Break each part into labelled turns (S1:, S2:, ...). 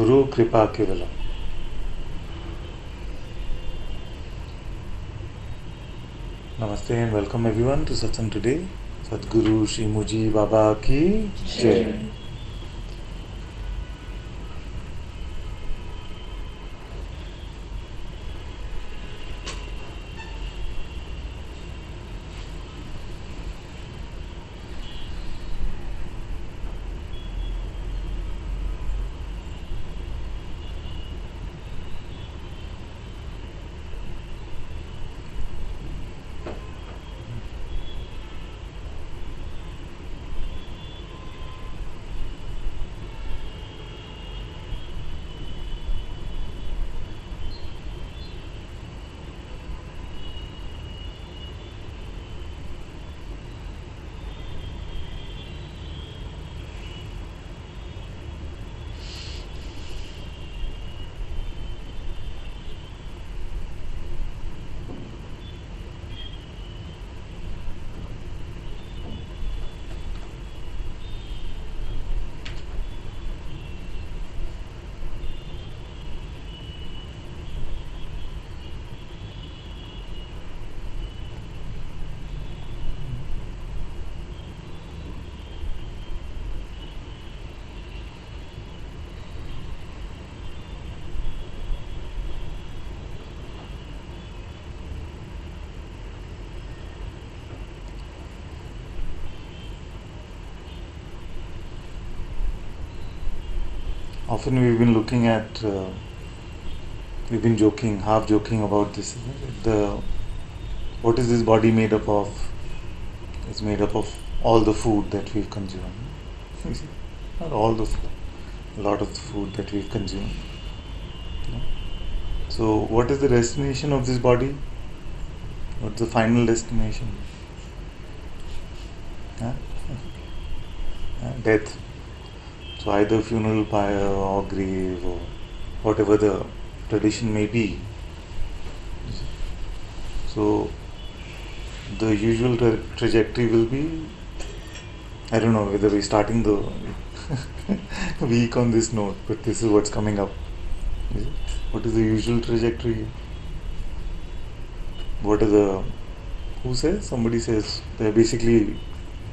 S1: Guru Kripa Kevala. Namaste and welcome everyone to Satsang today. Sadguru Shri Muji Baba Ki Jai. Often we've been looking at, we've been joking, half joking about this. What is this body made up of? It's made up of all the food that we've consumed. Not all the food, a lot of the food that we've consumed. So, what is the destination of this body? What's the final destination? Death. So either funeral pyre or grave or whatever the tradition may be. So the usual trajectory will be, I don't know whether we're starting the week on this note, but this is what's coming up. What is the usual trajectory? Who says? Somebody says they're basically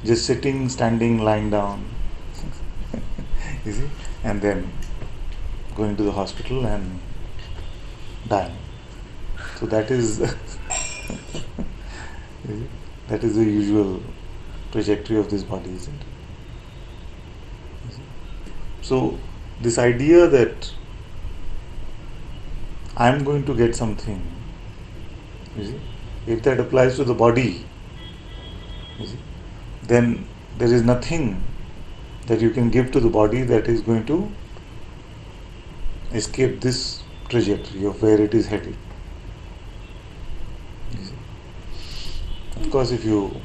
S1: just sitting, standing, lying down. You see? And then going to the hospital and dying. So that is that is the usual trajectory of this body, isn't it? So this idea that I'm going to get something, you see, if that applies to the body, you see, then there is nothing that you can give to the body that is going to escape this trajectory of where it is headed. Of course, if you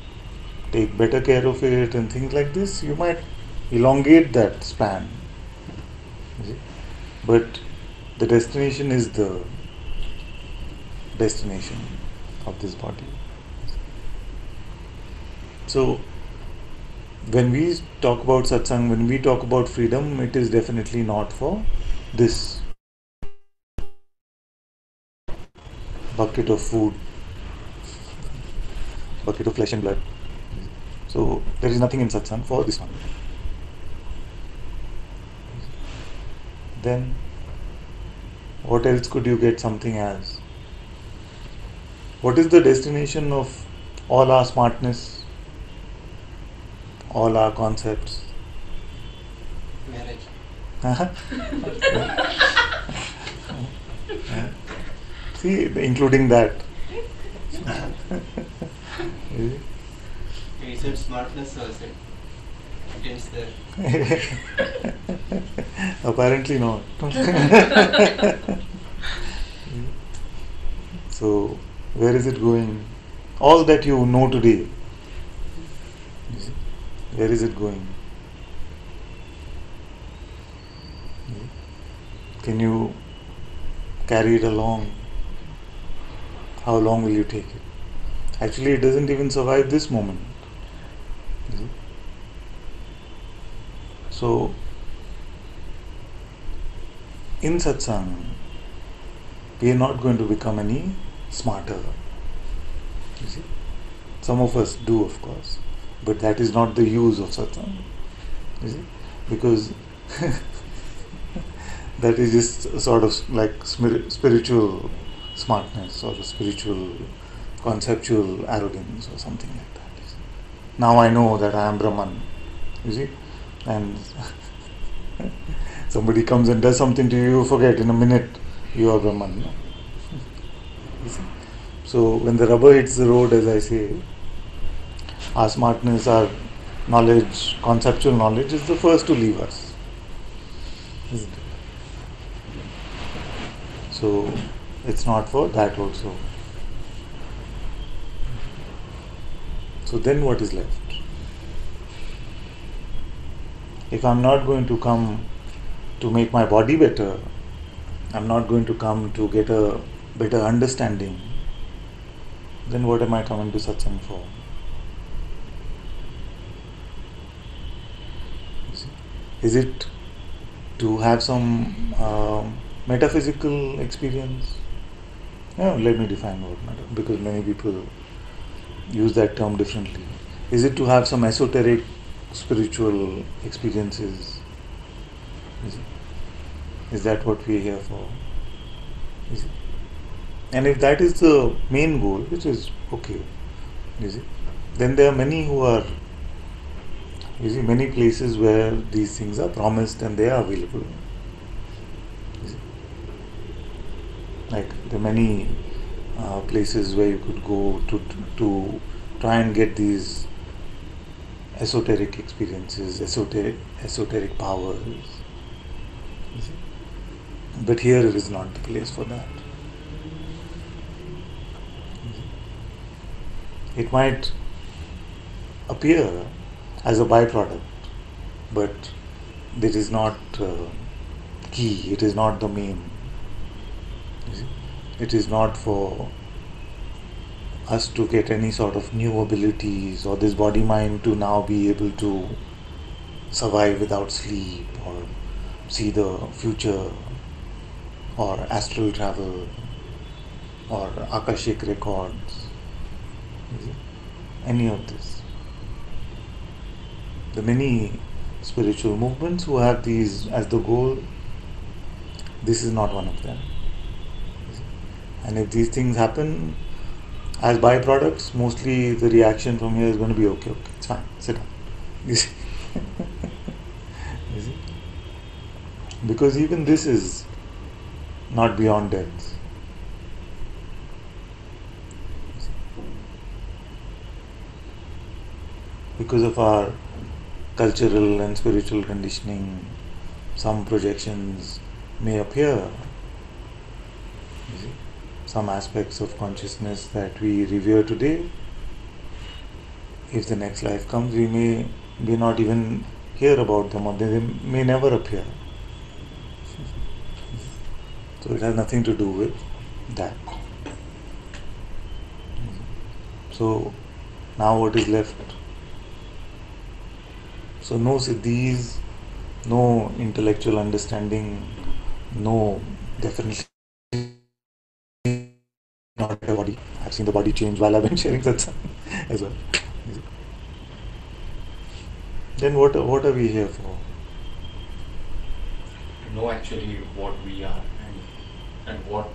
S1: take better care of it and things like this, you might elongate that span. But the destination is the destination of this body. So, when we talk about satsang, when we talk about freedom, it is definitely not for this bucket of food, bucket of flesh and blood. So there is nothing in satsang for this one. Then what else could you get something as? What is the destination of all our smartness? All our concepts.
S2: Marriage.
S1: See, including that.
S2: You said smartness, so I said it is there.
S1: Apparently not. So, where is it going? All that you know today, where is it going? Can you carry it along? How long will you take it? Actually, it doesn't even survive this moment. So, in satsang, we are not going to become any smarter. You see? Some of us do, of course, but that is not the use of satsang. You see? Because that is just a sort of like spiritual smartness or a spiritual conceptual arrogance or something like that. You see? Now I know that I am Brahman. You see? And somebody comes and does something to you, forget, in a minute you are Brahman. No? You see? So when the rubber hits the road, as I say, our smartness, our knowledge, conceptual knowledge is the first to leave us. Isn't it? So it's not for that also. So then what is left? If I'm not going to come to make my body better, I'm not going to come to get a better understanding, then what am I coming to satsang for? Is it to have some metaphysical experience? No, let me define what matter, because many people use that term differently. Is it to have some esoteric spiritual experiences? Is that what we are here for? Is it? And if that is the main goal, which is okay, then there are many who are, many places where these things are promised and they are available. Like there are many places where you could go to try and get these esoteric experiences, esoteric powers. But here it is not the place for that. It might appear as a byproduct, but it is not key, it is not the main. It is not for us to get any sort of new abilities or this body mind to now be able to survive without sleep or see the future or astral travel or akashic records, any of this. The many spiritual movements who have these as the goal, this is not one of them. And if these things happen as byproducts, mostly the reaction from here is going to be okay, it's fine, sit down. You see? You see? Because even this is not beyond death. Because of our cultural and spiritual conditioning, some projections may appear. Some aspects of consciousness that we revere today, if the next life comes, we may not even hear about them, or they may never appear. So it has nothing to do with that. So now what is left? So no siddhis, no intellectual understanding, no, definitely not a body. I've seen the body change while I've been sharing satsang as well. Then what are we here for?
S2: To know actually what we are and what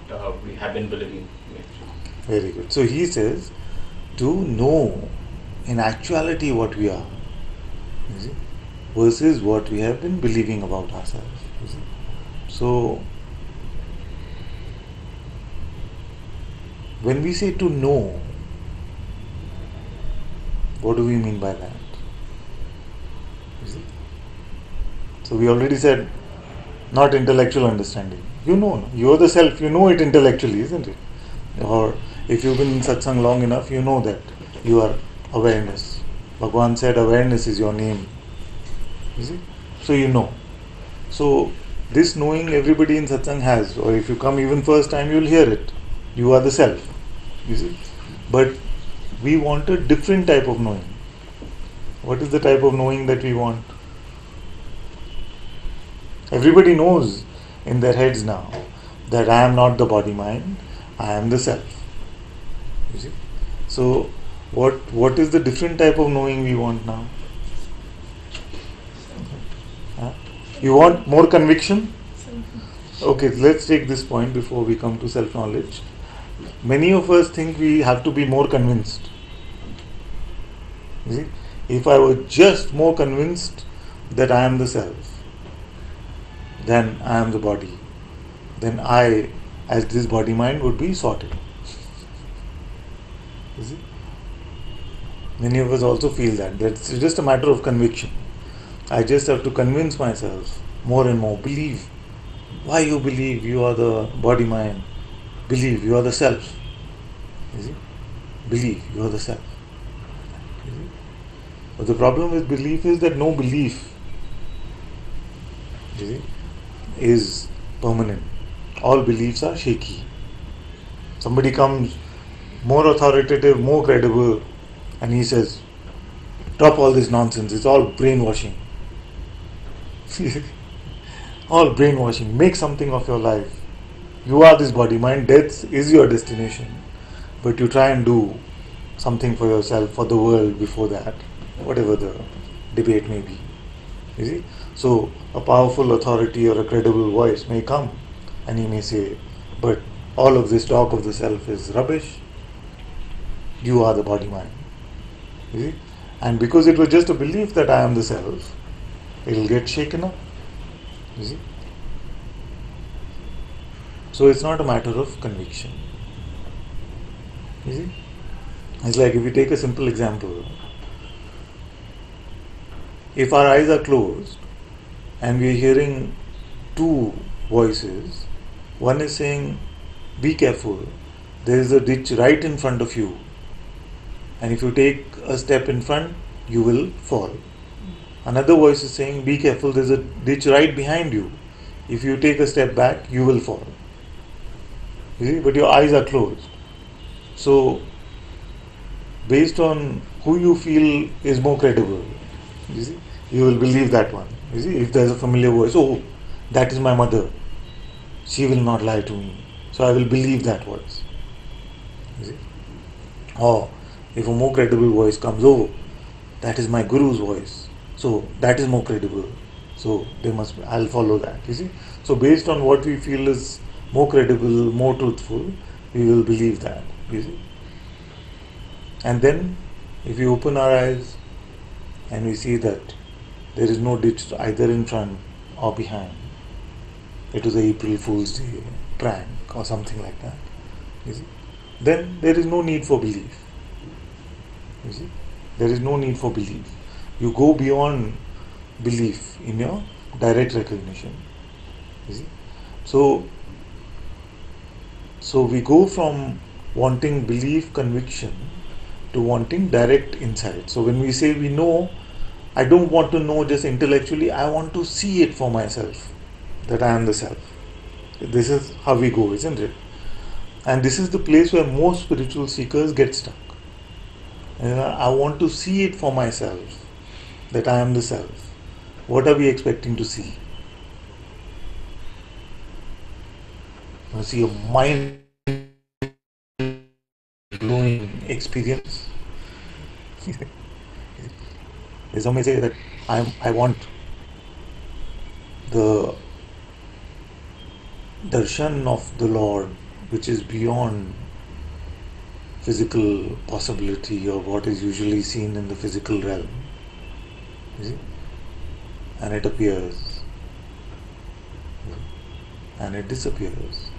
S2: we have been believing.
S1: Very good. So he says to know in actuality what we are, versus what we have been believing about ourselves. So when we say to know, what do we mean by that? So we already said not intellectual understanding. You know, you're the self, you know it intellectually, isn't it? Or if you've been in satsang long enough, you know that you are awareness. Bhagavan said awareness is your name. You see? So you know. So this knowing everybody in satsang has, or if you come even first time, you'll hear it. You are the self. You see? But we want a different type of knowing. What is the type of knowing that we want? Everybody knows in their heads now that I am not the body mind, I am the self. You see? So what is the different type of knowing we want now? Huh? You want more conviction? Okay, let's take this point before we come to self-knowledge. Many of us think we have to be more convinced. You see? If I were just more convinced that I am the self, then I am the body, then I, as this body mind, would be sorted. You see? Many of us also feel that. That's just a matter of conviction. I just have to convince myself more and more. Believe. Why you believe you are the body mind? Believe you are the self. You see? Believe you are the self. You see? But the problem with belief is that no belief, you see, is permanent. All beliefs are shaky. Somebody comes more authoritative, more credible, and he says, drop all this nonsense, it's all brainwashing. All brainwashing. Make something of your life. You are this body mind, death is your destination. But you try and do something for yourself, for the world before that, whatever the debate may be. You see? So a powerful authority or a credible voice may come and he may say, but all of this talk of the self is rubbish. You are the body mind. You see? And because it was just a belief that I am the self, it will get shaken up. You see? So it's not a matter of conviction. You see? It's like if you take a simple example. If our eyes are closed and we are hearing two voices, one is saying, be careful, there is a ditch right in front of you. And if you take a step in front, you will fall. Another voice is saying, be careful, there is a ditch right behind you. If you take a step back, you will fall. You see, but your eyes are closed. So, based on who you feel is more credible, you see, you will believe that one. You see, if there is a familiar voice, oh, that is my mother, she will not lie to me, so I will believe that voice. You see? Or if a more credible voice comes, oh, that is my guru's voice, so that is more credible, so I'll follow that. You see, so based on what we feel is more credible, more truthful, we will believe that. You see, and then if we open our eyes and we see that there is no ditch either in front or behind, it was a April Fool's Day prank or something like that, you see, then there is no need for belief. You see, there is no need for belief. You go beyond belief in your direct recognition. You see, so we go from wanting belief, conviction, to wanting direct insight. So when we say we know, I don't want to know just intellectually, I want to see it for myself, that I am the self. This is how we go, isn't it? And this is the place where most spiritual seekers get stuck. I want to see it for myself, that I am the self. What are we expecting to see? I see a mind-blowing experience. Some may say that I want the darshan of the Lord, which is beyond physical possibility or what is usually seen in the physical realm. You see? And it appears and it disappears.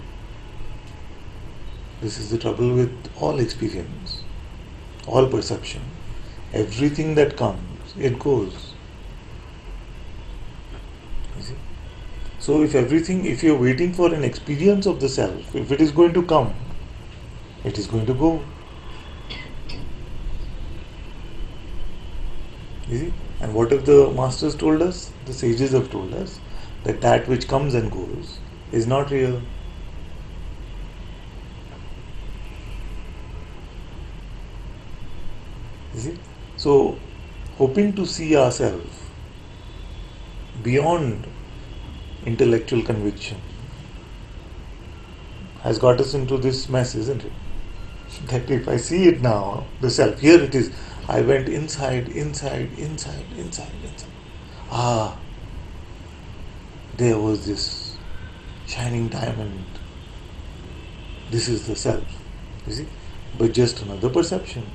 S1: This is the trouble with all experience, all perception. Everything that comes, it goes. You see? So if you're waiting for an experience of the self, if it is going to come, it is going to go. You see? And what have the masters told us? The sages have told us that which comes and goes is not real. You see? So, hoping to see ourselves beyond intellectual conviction, has got us into this mess, isn't it? That if I see it now, the self, here it is. I went inside. Ah, there was this shining diamond. This is the self. You see? But just another perception.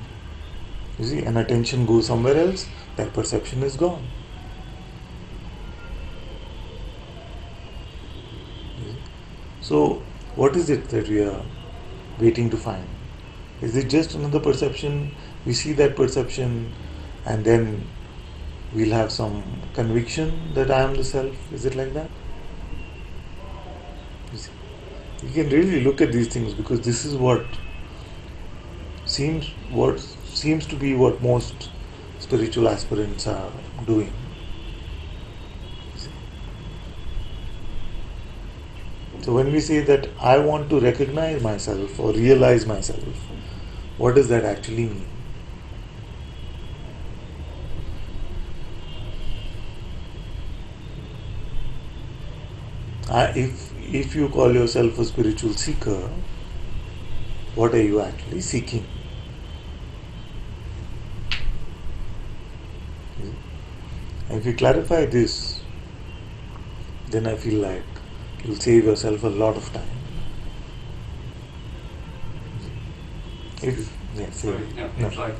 S1: You see, and attention goes somewhere else, that perception is gone. You see? So, what is it that we are waiting to find? Is it just another perception? We see that perception and then we'll have some conviction that I am the self. Is it like that? You see? You can really look at these things because this is what seems to be what most spiritual aspirants are doing. You see? So when we say that I want to recognize myself or realize myself, what does that actually mean? If you call yourself a spiritual seeker, what are you actually seeking? And if you clarify this, then I feel like you'll save yourself a lot of time.
S3: It's like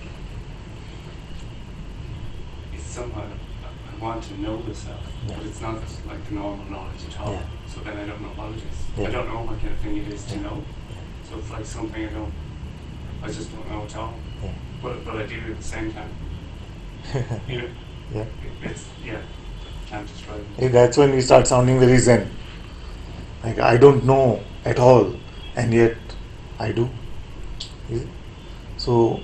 S3: it's somehow I want to know the self, but it's not like the normal knowledge at all.
S1: Yeah.
S3: So then I don't know what it is.
S1: Yeah.
S3: I don't know what kind of thing it is to
S1: Yeah.
S3: know. So it's like something I just don't know at all.
S1: Yeah.
S3: But I do at the same time. You know?
S1: Yeah.
S3: I'm just trying.
S1: Hey, that's when we start sounding very zen. Like I don't know at all, and yet I do. Is it? So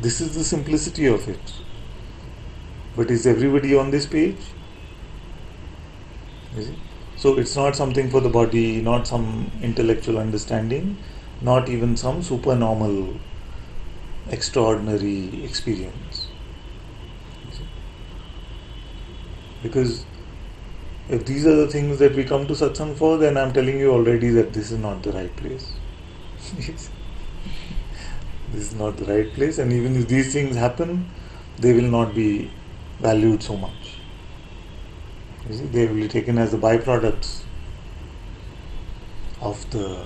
S1: this is the simplicity of it. But is everybody on this page? Is it? So it's not something for the body, not some intellectual understanding, not even some supernormal, extraordinary experience. Because if these are the things that we come to satsang for, then I'm telling you already that this is not the right place. This is not the right place, and even if these things happen, they will not be valued so much. You see, they will be taken as the byproducts of the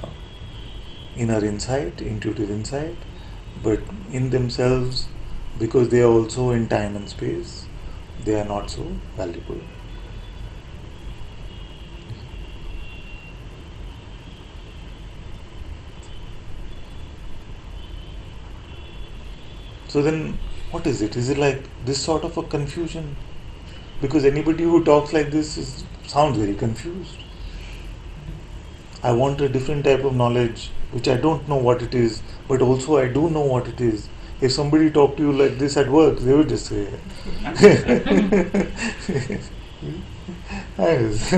S1: inner insight, intuitive insight, but in themselves, because they are also in time and space, they are not so valuable. So then, what is it? Is it like this sort of a confusion? Because anybody who talks like this sounds very confused. I want a different type of knowledge, which I don't know what it is, but also I do know what it is. If somebody talked to you like this at work, they would just say, yes.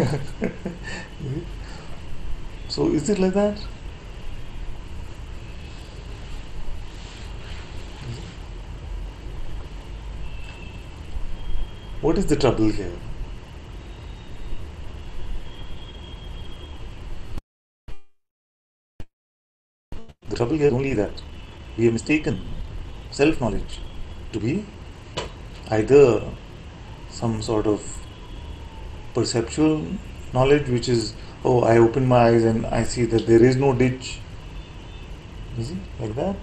S1: So is it like that? What is the trouble here? The trouble here is only that we have mistaken self-knowledge to be either some sort of perceptual knowledge, which is, oh, I open my eyes and I see that there is no ditch. Is it like that?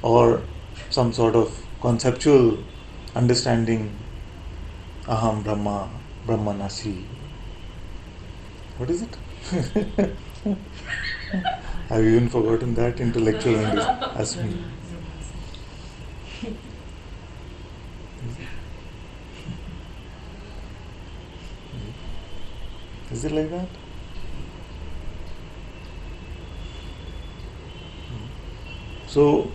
S1: Or some sort of conceptual understanding, aham brahma, brahmanasi. What is it? I've even forgotten that intellectual asmi. Is it like that? So,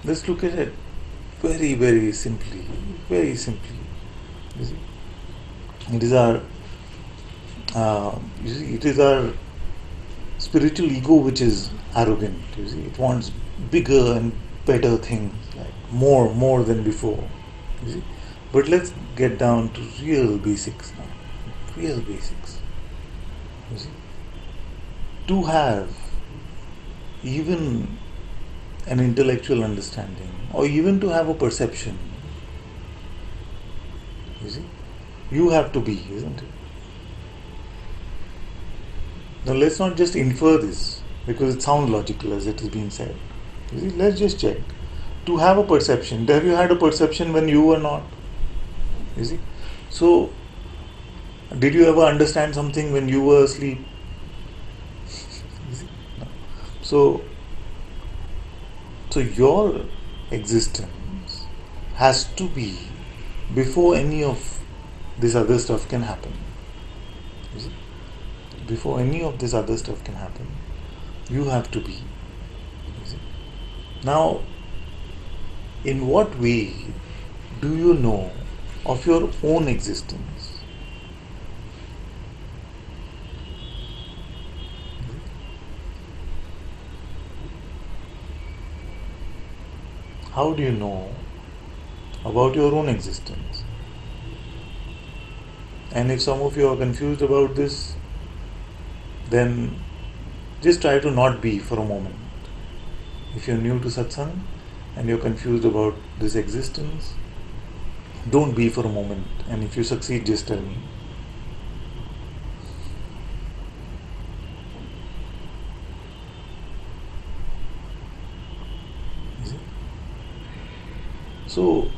S1: let's look at it very, very simply. Very simply. You see? It is our it is our spiritual ego which is arrogant. You see, it wants bigger and better things, like more than before. You see? But let's get down to real basics now. Real basics. You see? To have even an intellectual understanding, or even to have a perception, you see, you have to be, isn't it? Now let's not just infer this because it sounds logical as it is being said. You see, let's just check. To have a perception, have you had a perception when you were not? You see? So, did you ever understand something when you were asleep? You see? No. So your existence has to be before any of this other stuff can happen. You see? Before any of this other stuff can happen, you have to be. You see? Now, in what way do you know of your own existence? How do you know about your own existence? And if some of you are confused about this, then just try to not be for a moment. If you're new to Satsang and you're confused about this existence, don't be for a moment. And if you succeed, just tell me. So,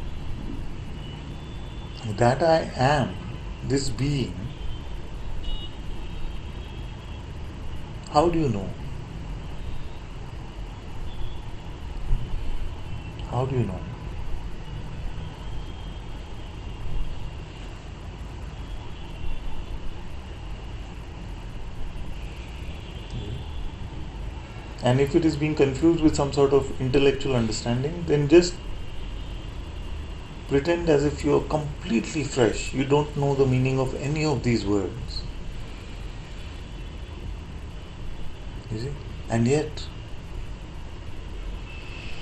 S1: that I am, this being, how do you know? How do you know? And if it is being confused with some sort of intellectual understanding, then just pretend as if you are completely fresh. You don't know the meaning of any of these words. You see? And yet,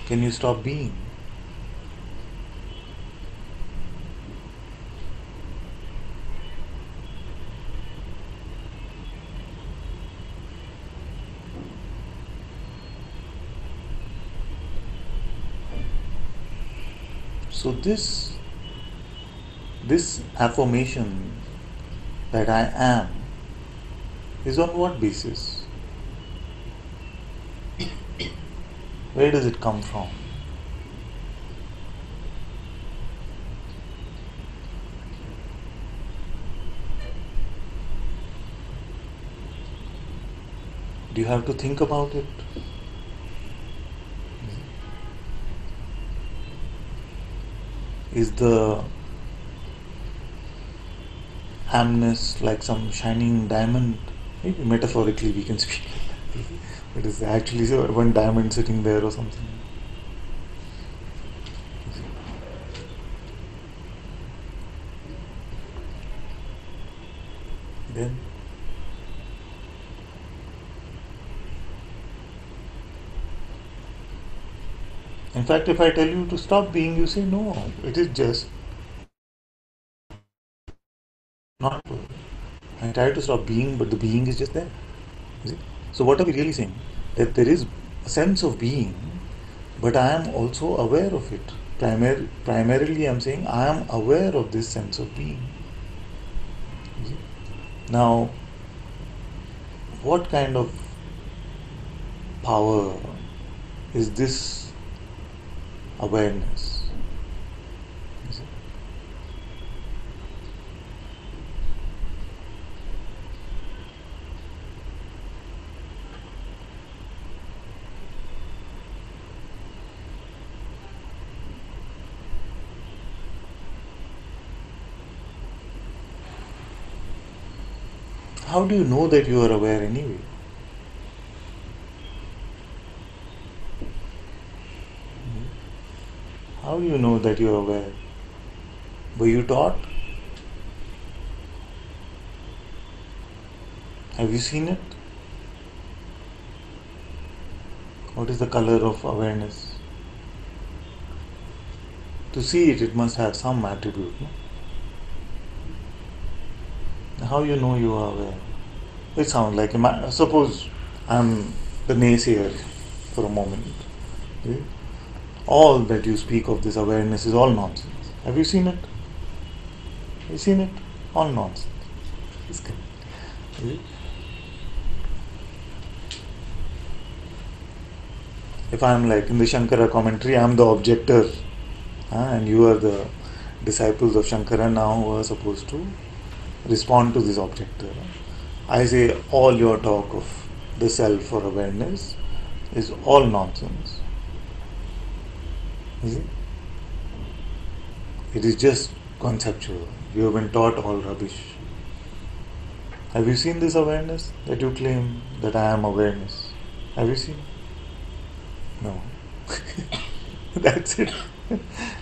S1: can you stop being? So this affirmation that I am is on what basis? Where does it come from? Do you have to think about it? Is the amness like some shining diamond? Maybe metaphorically we can speak like that. But is actually one diamond sitting there or something? Then in fact, if I tell you to stop being, you say no, it is just not. I try to stop being, but the being is just there. You see? So what are we really saying? That there is a sense of being, but I am also aware of it. Primarily, I am saying I am aware of this sense of being. You see? Now, what kind of power is this awareness? You see? How do you know that you are aware anyway? How do you know that you are aware? Were you taught? Have you seen it? What is the color of awareness? To see it, it must have some attribute. No? How you know you are aware? It sounds like, suppose I'm the naysayer for a moment. Okay? All that you speak of this awareness is all nonsense. Have you seen it? Have you seen it? All nonsense. It's correct. Okay? If I'm like in the Shankara commentary, I'm the objector, and you are the disciples of Shankara now who are supposed to respond to this objector. I say all your talk of the self or awareness is all nonsense. You see? It is just conceptual. You have been taught all rubbish. Have you seen this awareness that you claim that I am awareness? Have you seen? No. That's it.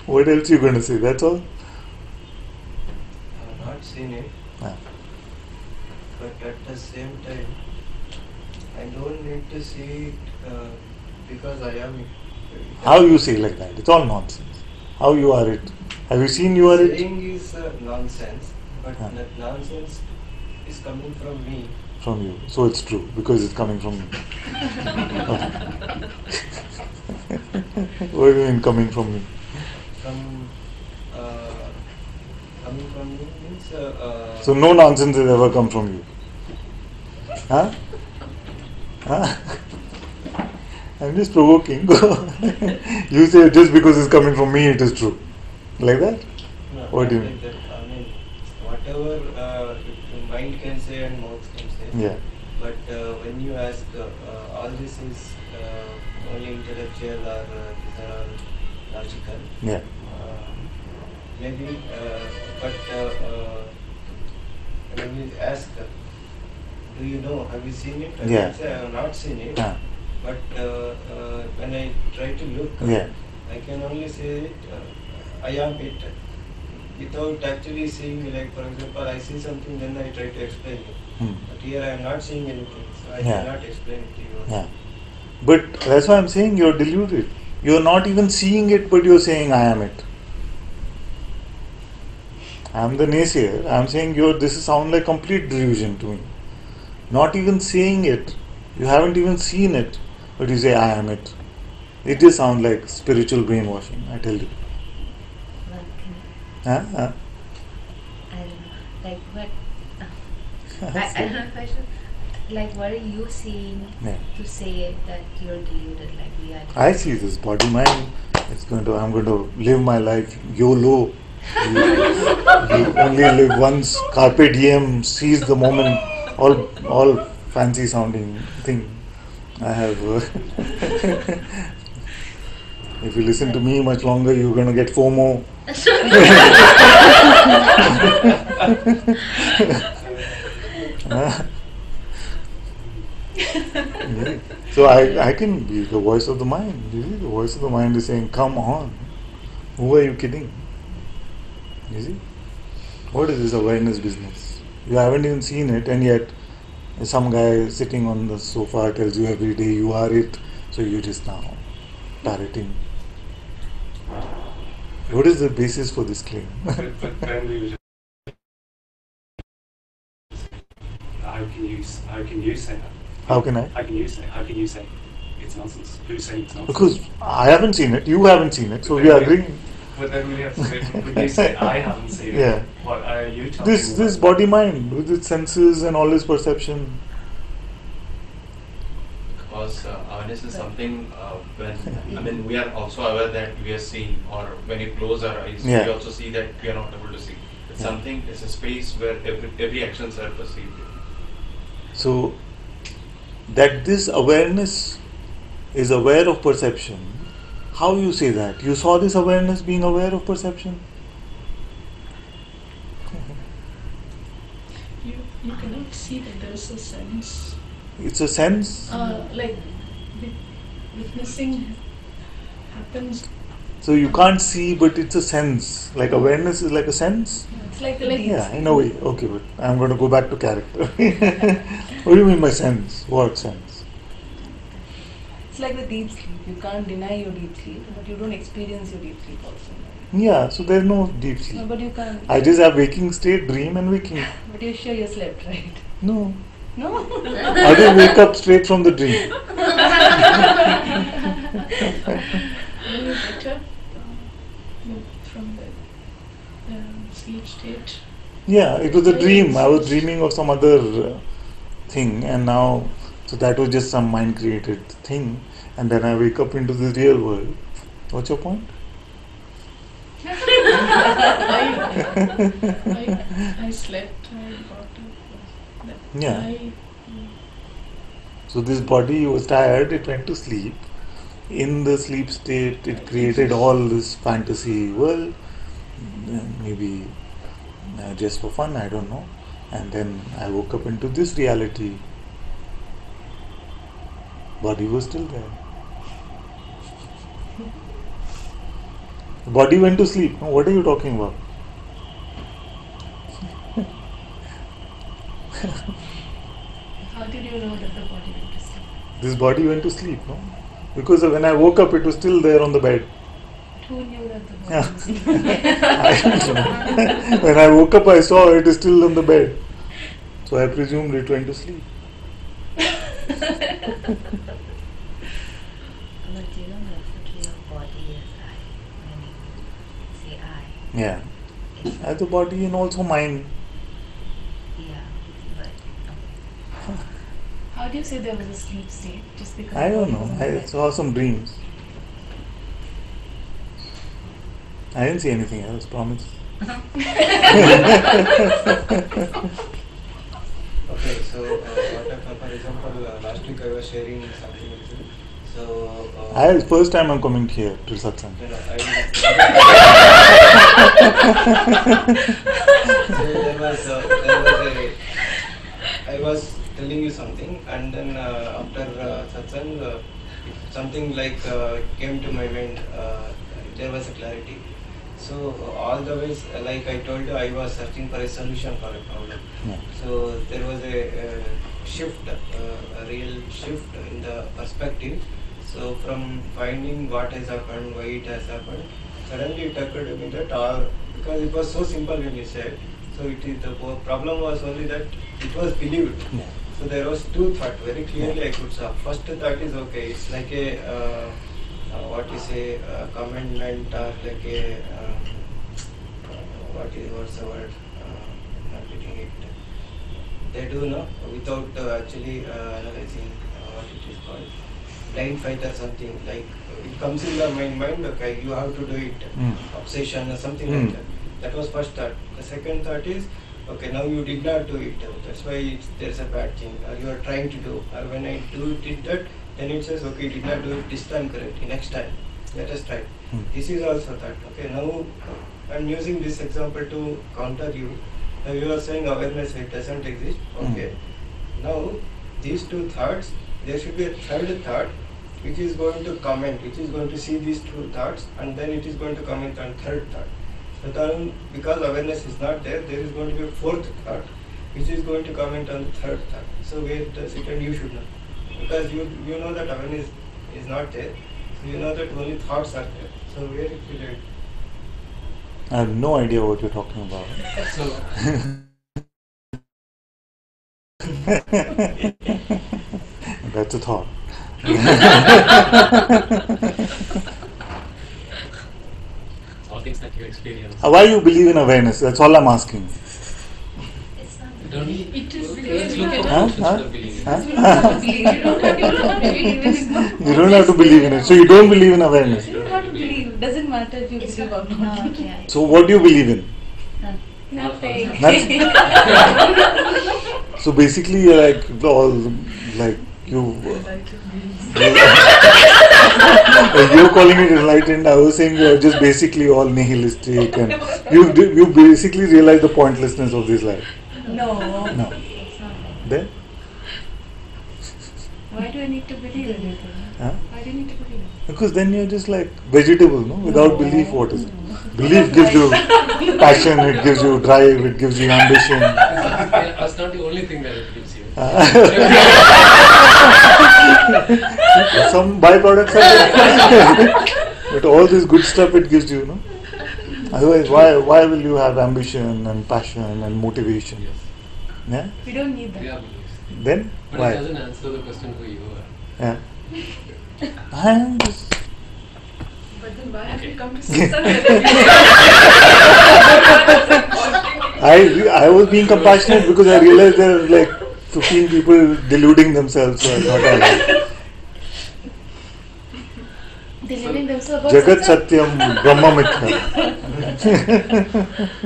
S1: What else are you going to say? That's all?
S2: I have not seen it,
S1: Ah.
S2: but at the same time, I don't need to see it because I am it.
S1: How you say like that? It's all nonsense. How you are it? Have you seen you are it?
S2: Saying is nonsense, but
S1: Ah.
S2: that nonsense is coming from me.
S1: From you. So it's true because it's coming from you. Okay. What do you mean coming from me?
S2: From coming from me means.
S1: So no nonsense has ever come from you. Huh? Huh? I'm just provoking. You say just because it's coming from me, it is true. Like that?
S2: No,
S1: What do you
S2: not
S1: mean?
S2: like that. I mean, whatever mind can say and mouth can say.
S1: Yeah.
S2: But when you ask, all this is only intellectual or these are all logical.
S1: Yeah.
S2: Maybe, but when you ask, do you know? Have you seen it? I
S1: Yeah.
S2: will say I have not seen it.
S1: Ah.
S2: But when I try to look,
S1: Yeah.
S2: I can only say it. I am it. Without actually seeing, like for example, I see something, then I try to explain it. But here I am not seeing anything, so I
S1: Yeah.
S2: cannot explain it to you.
S1: Yeah. But that's why I'm saying you're deluded. You're not even seeing it, but you're saying I am it. I'm the naysayer. I'm saying this sounds like complete delusion to me. Not even saying it. You haven't even seen it, but you say I am it. It just sounds like spiritual brainwashing, I tell you. Huh? Huh?
S4: I don't know. Like what? I don't know if I should. Like, what are you seeing
S1: Yeah.
S4: to say that you're deluded? Like we are.
S1: I see this body mind. I'm going to live my life YOLO. You only live once. Carpe diem. Seize the moment. All fancy sounding thing. I have. If you listen to me much longer, you're going to get FOMO. Yeah. So I can be the voice of the mind. You see, the voice of the mind is saying, "Come on, who are you kidding?" You see, what is this awareness business? You haven't even seen it, and yet some guy sitting on the sofa tells you every day you are it. So you just now parroting. What is the basis for this claim?
S3: But then we were just, how can you say that?
S1: How can I?
S3: How can you say it's nonsense? Who's saying it's nonsense?
S1: Because I haven't seen it, you haven't seen it, so we are agreeing.
S3: But then we have to say, when you say I haven't seen
S1: Yeah.
S3: it, what are you talking
S1: This
S3: about?
S1: body mind with its senses and all its perception.
S5: Because awareness is something when we are also aware that we are seeing, or when we close our eyes,
S1: Yeah.
S5: we also see that we are not able to see. It's
S1: Yeah.
S5: something, it's a space where every actions are perceived.
S1: So that this awareness is aware of perception. How you say that? You saw this awareness being aware of perception?
S6: You cannot see that there is a sense.
S1: It's a sense.
S6: Like witnessing happens.
S1: So you can't see, but it's a sense. Like awareness is like a sense.
S6: It's like
S1: Yeah, in a way. Okay, but I'm going to go back to character. What do you mean by sense? What sense?
S6: It's like the deep sleep. You can't deny your deep sleep, but you don't experience your deep sleep also.
S1: Yeah, so there's no deep sleep.
S6: No, but you can't.
S1: I just have waking state, dream and waking.
S6: But you're sure you slept, right?
S1: No.
S6: No?
S1: I do wake up straight from the dream.
S6: Will you better from the sleep state?
S1: Yeah, it was a dream. I was dreaming of some other thing, and now, so that was just some mind created thing, and then I wake up into the real world. What's your point?
S6: I slept, I got up.
S1: Yeah. So this body was tired, it went to sleep. In the sleep state, it created all this fantasy world, maybe just for fun, I don't know. And then I woke up into this reality. Body was still there. The body went to sleep. No, what are you talking about?
S6: How did you know that the body went to sleep?
S1: This body went to sleep, no? Because when I woke up, it was still there on the bed.
S6: Who knew that the body was sleeping?
S1: I don't know. When I woke up, I saw it is still on the bed. So I presumed it went to sleep.
S4: But you don't refer to your body as I. When you say I.
S1: Yeah.
S4: It's
S1: As the body and also mind.
S4: yeah, but
S6: How do you say there was a sleep state? Just because
S1: I
S6: the
S1: don't
S6: body was
S1: know.
S6: in the
S1: I
S6: bed?
S1: saw some dreams. I didn't see anything else, promise.
S2: Okay, so for example, last week I was sharing something with you. So
S1: First time I'm coming here to Satsang.
S2: so I was telling you something, and then after satsang, something like came to my mind. There was a clarity. So all the ways, like I told you, I was searching for a solution for a problem.
S1: Yeah.
S2: So there was a shift, a real shift in the perspective. So from finding what has happened, why it has happened, suddenly it occurred to me that all, because it was so simple when you said, so it is the problem was only that it was believed.
S1: Yeah.
S2: So there was two thoughts, very clearly I could saw. First thought is okay, it's like a, what you say, commandment or like a, what's the word, not getting it. They do, no, without actually analyzing what it is called. Blind fight or something, like it comes in the mind, okay, you have to do it, obsession or something like that. That was first thought. The second thought is, okay, now you did not do it, that's why there's a bad thing, or you are trying to do, or when I did that, then it says, okay, you did not do it this time correctly, next time, let us try. This is also that, okay, now I'm using this example to counter you. Now you are saying awareness, it doesn't exist, okay. Now, these two thoughts, there should be a third thought, which is going to comment, which is going to see these two thoughts, and then it is going to comment on third thought. So then, because awareness is not there, there is going to be a fourth thought, which is going to comment on the third thought. So where does it, and you should know, because you know that awareness is not there, so you know that only thoughts are there. So where it will end?
S1: I have no idea what you're talking about.
S5: So,
S1: That's a thought.
S5: all things that you experience.
S1: Why you believe in awareness? That's all I'm asking.
S4: it's not
S5: You don't need
S6: It is
S5: let's
S6: really
S5: look
S1: Huh?
S5: at
S1: Huh?
S5: the belief.
S1: Huh?
S6: You don't have to believe. You don't have to
S1: You don't have to believe in it. So you don't believe in awareness.
S6: You don't have to believe. Doesn't matter if you
S4: it's
S6: believe
S4: not
S6: or not.
S4: okay, I-
S1: So what do you believe in?
S6: Nothing.
S1: Nothing. So basically, you're like all like you're calling it enlightened. I was saying you're just basically all nihilistic, and you basically realize the pointlessness of this life.
S6: No.
S1: No.
S4: it's not like
S1: Then,
S6: Why do I need to believe in it?
S1: huh?
S6: Why do you need to believe in it?
S1: Because then you're just like vegetable, no? Without
S6: No.
S1: belief, what is it? Belief gives you passion, it gives you drive, it gives you ambition.
S5: That's not the only thing that it gives you.
S1: Some byproducts are there. But all this good stuff it gives you, no? Otherwise, why will you have ambition and passion and motivation?
S7: Yes.
S1: Yeah.
S6: We don't need that.
S7: Yeah, because.
S1: Then
S7: But
S1: why?
S7: it doesn't answer the question for you.
S1: Yeah. I am just.
S6: But then why have
S7: Okay.
S6: you come to Satsang?
S1: I was being compassionate because I realized there are like 15 people deluding themselves. So I thought
S6: Deluding themselves about
S1: Jagat
S6: Satsang?
S1: Satyam Brahma Mithya.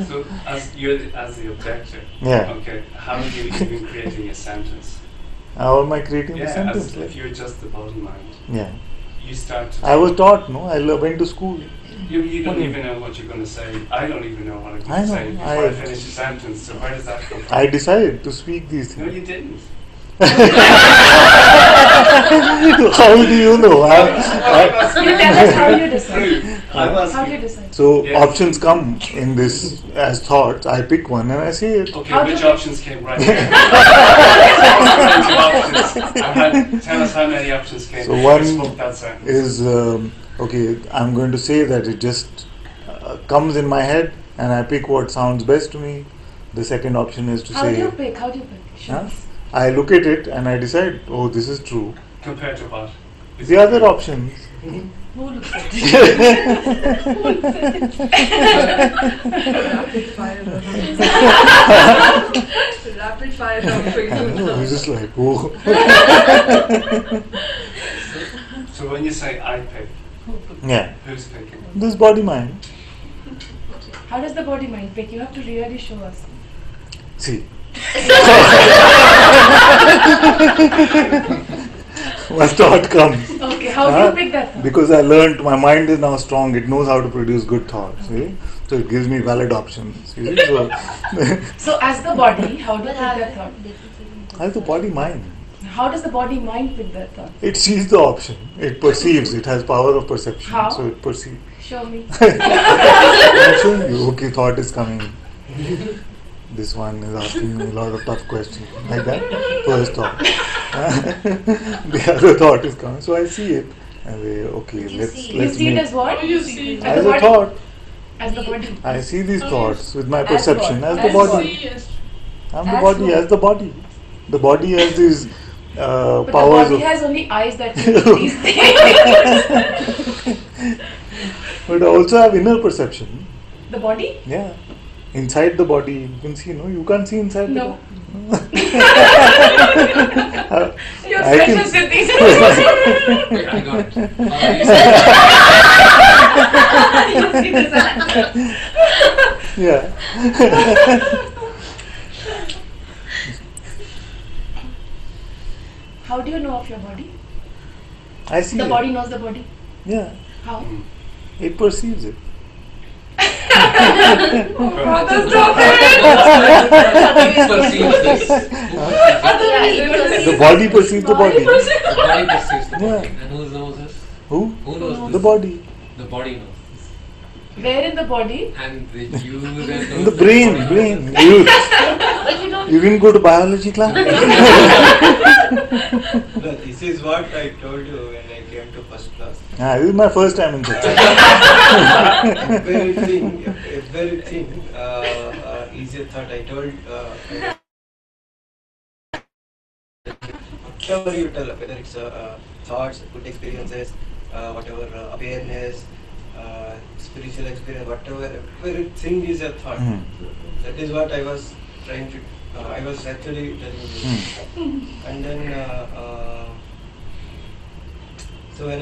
S3: So, as the objector,
S1: Yeah.
S3: okay, how are you even creating a sentence?
S1: How am I creating the
S3: Yeah,
S1: sentence?
S3: as
S1: Like?
S3: if you're just the body mind,
S1: Yeah.
S3: you start to.
S1: I was taught, no? I went to school.
S3: You don't even know what you're going to say. I don't even know what I'm
S1: I
S3: going to
S1: know,
S3: say before I finish a sentence. So where does that come from?
S1: I decided to speak these
S3: No,
S1: things.
S3: you didn't.
S1: How do you know?
S6: You tell us how you decide.
S3: I'm
S6: How do
S3: asking.
S6: you decide?
S1: So
S3: Yes.
S1: options come in this as thoughts. I pick one and I say it.
S3: Okay,
S6: How do
S3: which
S6: we-
S3: options came right here? Tell us how many options came.
S1: So
S3: before
S1: one
S3: you spoke that sentence.
S1: is okay. I'm going to say that it just comes in my head and I pick what sounds best to me. The second option is to
S6: How do
S1: say
S6: you pick? How do you pick? Show
S1: Huh?
S6: us.
S1: I look at it and I decide. Oh, this is true.
S3: Compared to what?
S1: The other options.
S6: Who looks at it? Rapid fire round. Rapid fire round for you now.
S1: It's just like oh.
S3: So when you say I pick,
S1: Yeah.
S3: who's picking?
S1: This body mind.
S6: How does the body mind pick? You have to really show us.
S1: See. My thought comes.
S6: Okay, how do
S1: Huh?
S6: you pick that thought?
S1: Because I learned my mind is now strong. It knows how to produce good thoughts. See? So it gives me valid options. See? So
S6: So as the body, how do you pick that thought?
S1: as the body mind.
S6: How does the body mind pick that thought?
S1: It sees the option. It perceives. It has power of perception.
S6: How?
S1: So it perceives.
S6: Show me.
S1: I'm showing you. Okay, thought is coming. This one is asking me a lot of tough questions. Like that. First thought. The other thought is coming. So I see it. And they, okay,
S4: You
S1: let's
S4: see-
S6: You
S1: let's
S6: see it
S1: make
S6: as what?
S7: You see it
S6: As
S1: as
S6: the
S1: a
S6: body?
S1: thought.
S6: As the body.
S1: I see these thoughts with my
S6: As
S1: perception
S6: what?
S1: as the
S6: As
S1: body.
S6: what?
S1: I'm the
S6: As
S1: body
S6: what?
S1: as the body. The body has these
S6: But the
S1: powers
S6: body
S1: of.
S6: has only eyes that can see these things.
S1: But I also have inner perception.
S6: The body?
S1: Yeah. Inside the body, you can see, no? You can't see inside
S6: No.
S1: the body.
S6: Your
S1: I
S6: special
S1: can-
S6: siddhis.
S7: Wait, I got it.
S6: You see this answer.
S1: Yeah.
S6: How do you know of your body?
S1: I see
S6: The
S1: it.
S6: body knows the body.
S1: Yeah.
S6: How?
S1: It perceives it.
S6: Brother, stop
S7: Who perceives this? Who perceives
S1: The body perceives the body.
S7: The body perceives the
S1: Yeah.
S7: body. And who knows this?
S1: Who?
S7: Who knows this?
S1: The body.
S7: The body knows this.
S6: Where in the body?
S7: And the you then
S1: In the brain. You didn't go to biology class?
S2: No, this is what I told you when I came to first class.
S1: This is my first time in Satsang.
S2: Everything is a thought. I told whatever you tell, whether it's thoughts, good experiences, whatever awareness, spiritual experience, whatever, everything is a thought.
S1: Hmm.
S2: That is what I was trying to. I was actually telling you. And then, so when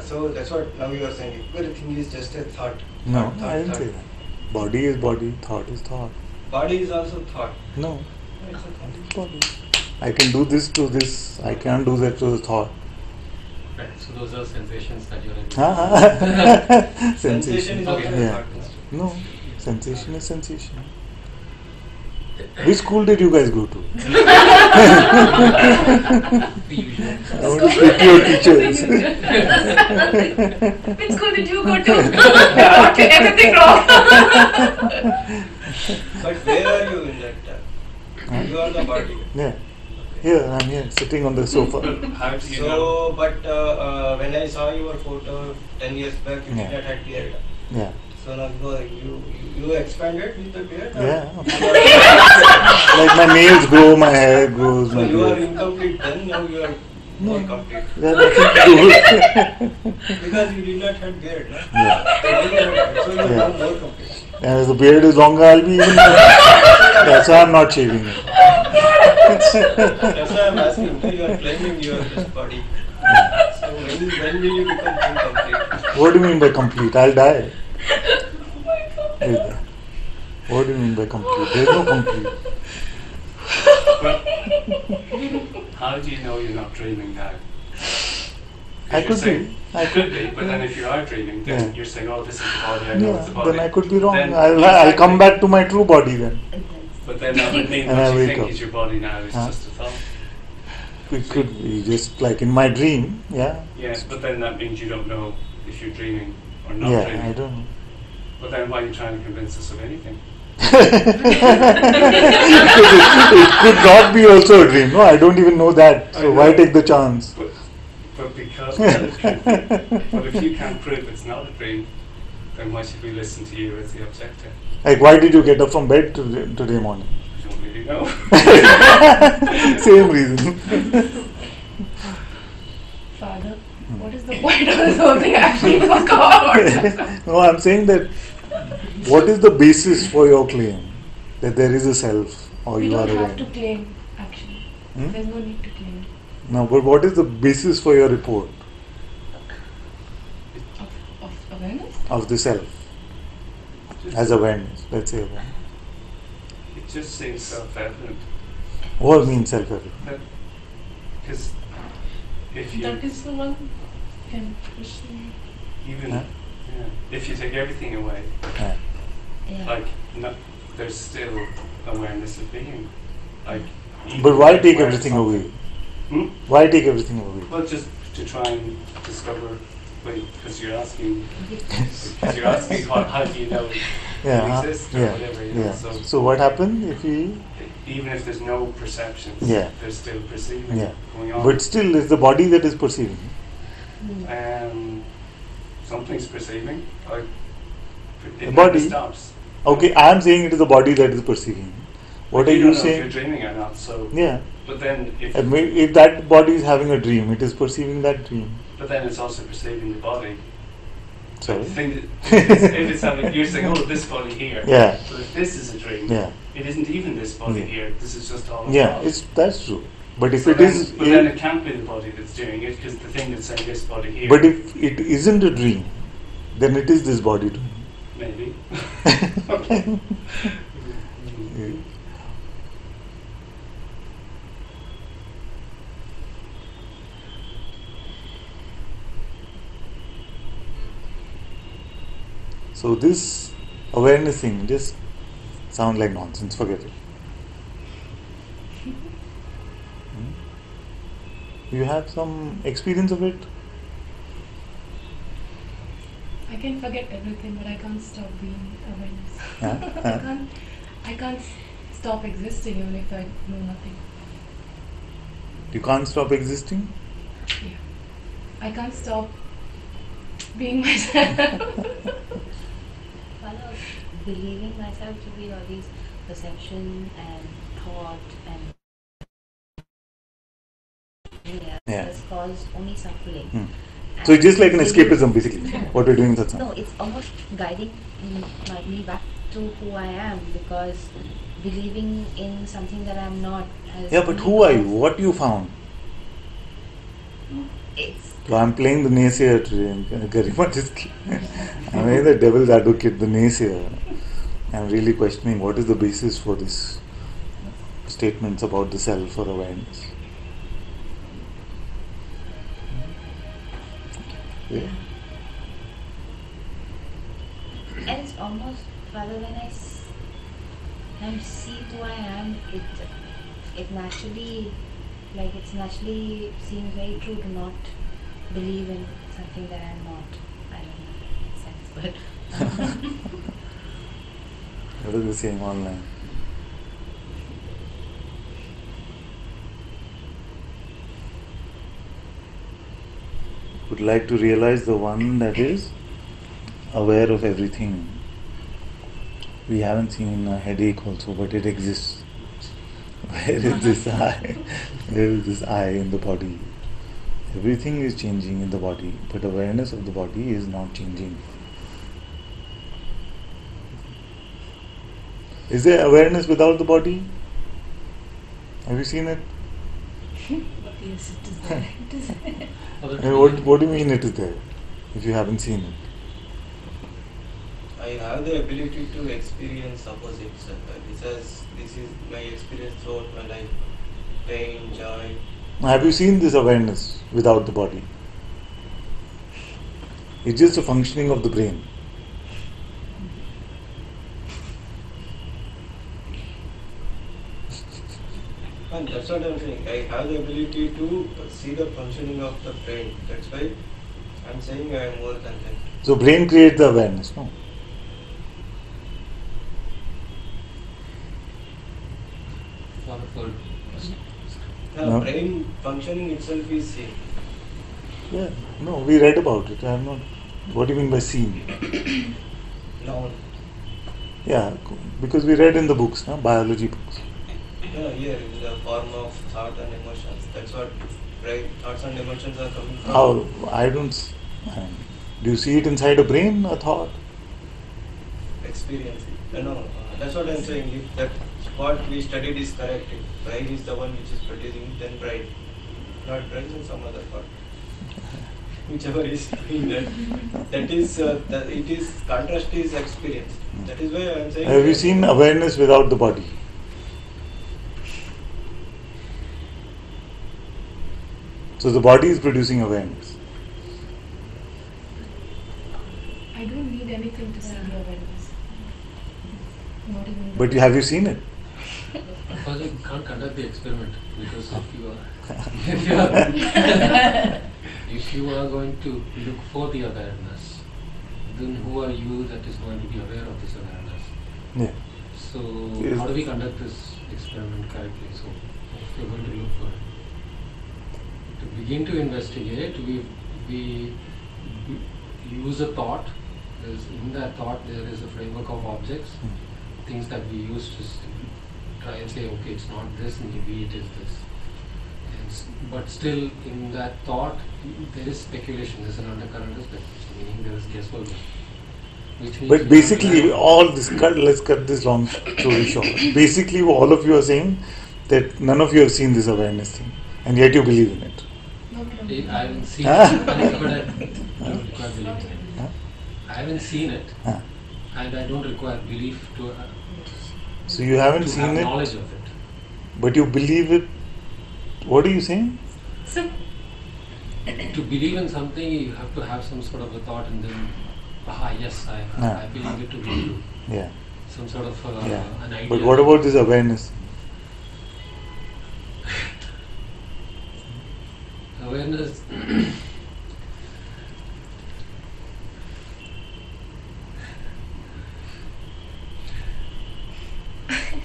S2: so that's what now you are saying. Everything is just a thought.
S1: No,
S2: Thought,
S1: I didn't say that. Body is body, thought is thought.
S2: Body is also thought.
S1: No. Body is body. I can do this to this. I can't do that to the thought.
S7: Right, so those are sensations that you're in.
S2: Sensation
S1: Sensation.
S2: is also a
S1: Yeah.
S2: thought.
S1: No. Sensation is sensation. Which school did you guys go to?
S7: The usual.
S1: I want to speak to your teachers.
S6: Which school did you go to? Okay, everything wrong.
S2: But where are you in that? You are the body.
S1: Yeah. Here, I'm here, sitting on the sofa.
S3: How do you know?
S2: So, but when I saw your photo 10 years back, you
S1: Yeah.
S2: did not have beard.
S1: Yeah.
S2: So now you expanded with the beard? Or
S1: Yeah.
S2: you are-
S1: Like my nails grow, my hair grows,
S2: So
S1: my
S2: you are
S1: beard.
S2: incomplete then, now you are more
S1: No.
S2: complete.
S1: They have nothing to do with
S2: Because you did not have beard, no?
S1: Yeah.
S2: So now you have beard, so you are
S1: Yeah.
S2: now more complete.
S1: And if the beard is longer, I'll be even more. That's why I'm not shaving it.
S2: That's why I'm asking. You are claiming your this body. So when will you become incomplete?
S1: What do you mean by complete? I'll die. With that. What do you mean by complete? There's no complete.
S3: But how do you know you're not dreaming now?
S1: I
S3: You're
S1: could
S3: saying-
S1: be.
S3: I could be, but then if you are dreaming, then
S1: Yeah.
S3: you're saying, "Oh, this is the body. I know
S1: Yeah,
S3: it's the body."
S1: then I could be wrong.
S3: Then
S1: I'll come back to my true body then.
S3: But then that would mean
S1: And I
S3: what you
S1: wake
S3: think
S1: up.
S3: is your body now is
S1: Huh?
S3: just a thought.
S1: It could be just like in my dream. Yeah.
S3: Yeah, but then that means you don't know if you're dreaming or not
S1: Yeah,
S3: dreaming.
S1: I don't know.
S3: But then why are you trying to convince us of anything?
S1: It could not be also a dream. No, I don't even know that.
S3: I
S1: So why
S3: know.
S1: take the chance?
S3: But because but if you can't prove it's not a dream, then why should we listen to you as the objector?
S1: Like, why did you get up from bed today morning?
S3: You don't really know.
S1: Same reason.
S6: Father, what is the point of this whole thing? I actually forgot.
S1: No, I'm saying that what is the basis for your claim that there is a self or
S6: We
S1: you are
S6: don't
S1: aware?
S6: have to claim, actually.
S1: Hmm?
S6: There's no need to claim
S1: No, but what is the basis for your report
S6: of awareness.
S1: of the self as awareness? Let's say awareness.
S3: It just seems self-evident.
S1: What means self-evident?
S3: Because if you
S6: That is the one can pursue.
S3: even
S1: Huh?
S3: if you take everything away,
S1: Yeah.
S4: Yeah.
S3: like no, there's still awareness of being. Like, even
S1: But why
S3: if
S1: take
S3: aware of
S1: everything
S3: something-
S1: away?
S3: Hmm?
S1: Why take everything away?
S3: Well, just to try and discover. Because you're asking. Because you're asking how do you know it
S1: Yeah,
S3: exists or
S1: yeah,
S3: whatever. You know?
S1: yeah.
S3: So
S1: So what happens if we?
S3: even if there's no perceptions,
S1: Yeah.
S3: there's still perceiving
S1: Yeah,
S3: going on.
S1: but still, it's the body that is perceiving.
S3: Something's perceiving. Like, it
S1: The
S3: never
S1: body.
S3: stops.
S1: Okay, I am saying it is the body that is perceiving. What
S3: But
S1: are
S3: you
S1: you
S3: don't know if
S1: saying?
S3: you're dreaming or not. So,
S1: Yeah.
S3: but then
S1: If that body is having a dream, it is perceiving that dream.
S3: but then it's also perceiving the body.
S1: Sorry.
S3: The thing that- if it's having, you're saying, oh, this body here.
S1: Yeah.
S3: But if this is a dream,
S1: Yeah.
S3: it isn't even this body
S1: Yeah.
S3: here. This is just all. a
S1: Yeah,
S3: thought.
S1: that's true. But if
S3: So
S1: it
S3: then,
S1: is,
S3: but then it can't be the body that's doing it because the thing that's saying this body here.
S1: but if it isn't a dream, then it is this body doing.
S3: maybe.
S1: Yeah. So this awareness thing just sounds like nonsense. Forget it. You have some experience of it?
S6: I can forget everything, but I can't stop being awareness.
S1: Huh?
S6: I can't stop existing even if I know nothing.
S1: You can't stop existing?
S6: Yeah. I can't stop being myself.
S4: Follow believing myself to be all these perception and thought and
S1: Yeah.
S4: has caused only suffering.
S1: Hmm. So it's just like an
S4: believe-
S1: escapism, basically, what we're doing in Satsang.
S4: No, it's almost guiding me back to who I am, because believing in something that I'm not has
S1: Yeah, but
S4: only
S1: who are you?
S4: caused-
S1: What you found?
S4: It's
S1: So I'm playing the naysayer today. Garima is I'm playing the devil's advocate, the naysayer. I'm really questioning what is the basis for this statements about the self or awareness. Yeah.
S4: and it's almost rather when I see who I am, it naturally, like it's naturally seems very true to not believe in something that I'm not. I don't know if that makes sense, but
S1: What are they saying online? Would like to realize the one that is aware of everything. We haven't seen a headache also, but it exists. Where is this eye? Where is this eye in the body? Everything is changing in the body, but awareness of the body is not changing. Is there awareness without the body? Have you seen it?
S6: Yes, it is there. It is there.
S1: What do you mean it is there, if you haven't seen it?
S2: I have the ability to experience opposites. This is my experience throughout my life. Pain, joy.
S1: Have you seen this awareness without the body? It's just a functioning of the brain.
S2: And that's what I'm saying. I have the ability to see the functioning of the brain. That's why I'm saying I am more content.
S1: So brain creates the awareness, no?
S7: For
S1: No.
S2: Brain functioning itself is seen.
S1: Yeah. No, we read about it. I am not. What do you mean by seen?
S2: Now,
S1: Yeah, because we read in the books, no? Biology books.
S2: here in the form of thought and emotions. That's what thoughts and emotions are coming from.
S1: How? I don't. Do you see it inside a brain, a thought?
S2: Experience. That's what I'm saying. If that what we studied is correct, if brain is the one which is producing, then brain, not brain and some other part. Whichever is doing that, it is contrast is experience. That is why I'm saying.
S1: Have you seen awareness without the body? So the body is producing awareness.
S6: I don't need anything to see the awareness. Not even.
S1: But have you seen it?
S7: Because you can't conduct the experiment because if you are going to look for the awareness, then who are you that is going to be aware of this awareness?
S1: Yeah.
S7: So
S1: Yes.
S7: how do we conduct this experiment correctly? So if you're going to look for it, to begin to investigate, we use a thought. In that thought there is a framework of objects, things that we use to try and say, okay, it's not this, maybe it is this. But still, in that thought, there is speculation. There's an undercurrent of speculation, meaning there is guesswork. Which means
S1: But basically, all this, let's cut this long story short. Basically, all of you are saying that none of you have seen this awareness thing, and yet you believe in it.
S6: No, we don't.
S7: I haven't seen
S1: Ah.
S7: it, but I don't require belief in it.
S1: Huh?
S7: I haven't seen it,
S1: Huh.
S7: and I don't require belief to
S1: So you haven't
S7: have
S1: seen it,
S7: knowledge of it.
S1: but you believe it. What are you saying?
S7: To believe in something, you have to have some sort of a thought, and then, yes, I believe it to be true.
S1: Yeah.
S7: Some sort of
S1: Yeah.
S7: an idea.
S1: But what about this awareness?
S7: Awareness?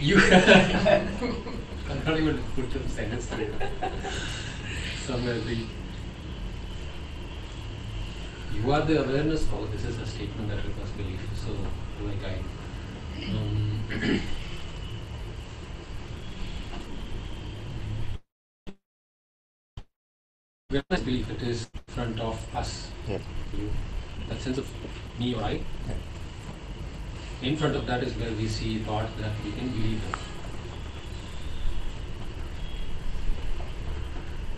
S7: You I'm not even put the sentence together. Somewhere you are the awareness. Oh, this is a statement that requires belief. So, like awareness belief, it is in front of us.
S1: Yeah.
S7: You, that sense of me or I.
S1: Yeah.
S7: In front of that is where we see thought that we can believe in.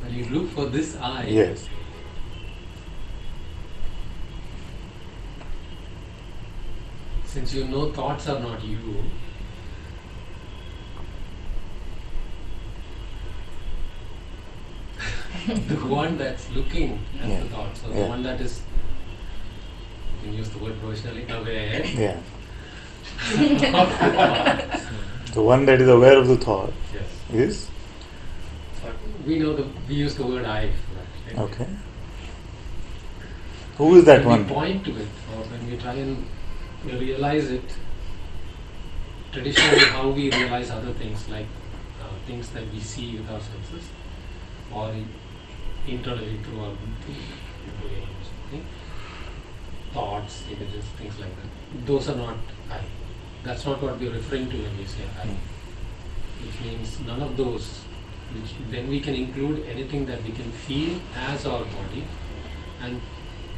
S7: When you look for this I,
S1: Yes.
S7: since you know thoughts are not you, the one that's looking at
S1: Yeah.
S7: the thoughts, or
S1: Yeah.
S7: the one that is, you can use the word professionally, aware
S1: Yeah.
S7: of the thought.
S1: The one that is aware of the thought
S7: Yes.
S1: is
S7: We use the word I for that. Right?
S1: okay. Who is that
S7: When
S1: one?
S7: we point to it, or when we try and realize it, traditionally how we realize other things, like things that we see with our senses, or internally through our brain or something, thoughts, images, things like that. Those are not I. That's not what we're referring to when we say I. Which means none of those. Which then we can include anything that we can feel as our body, and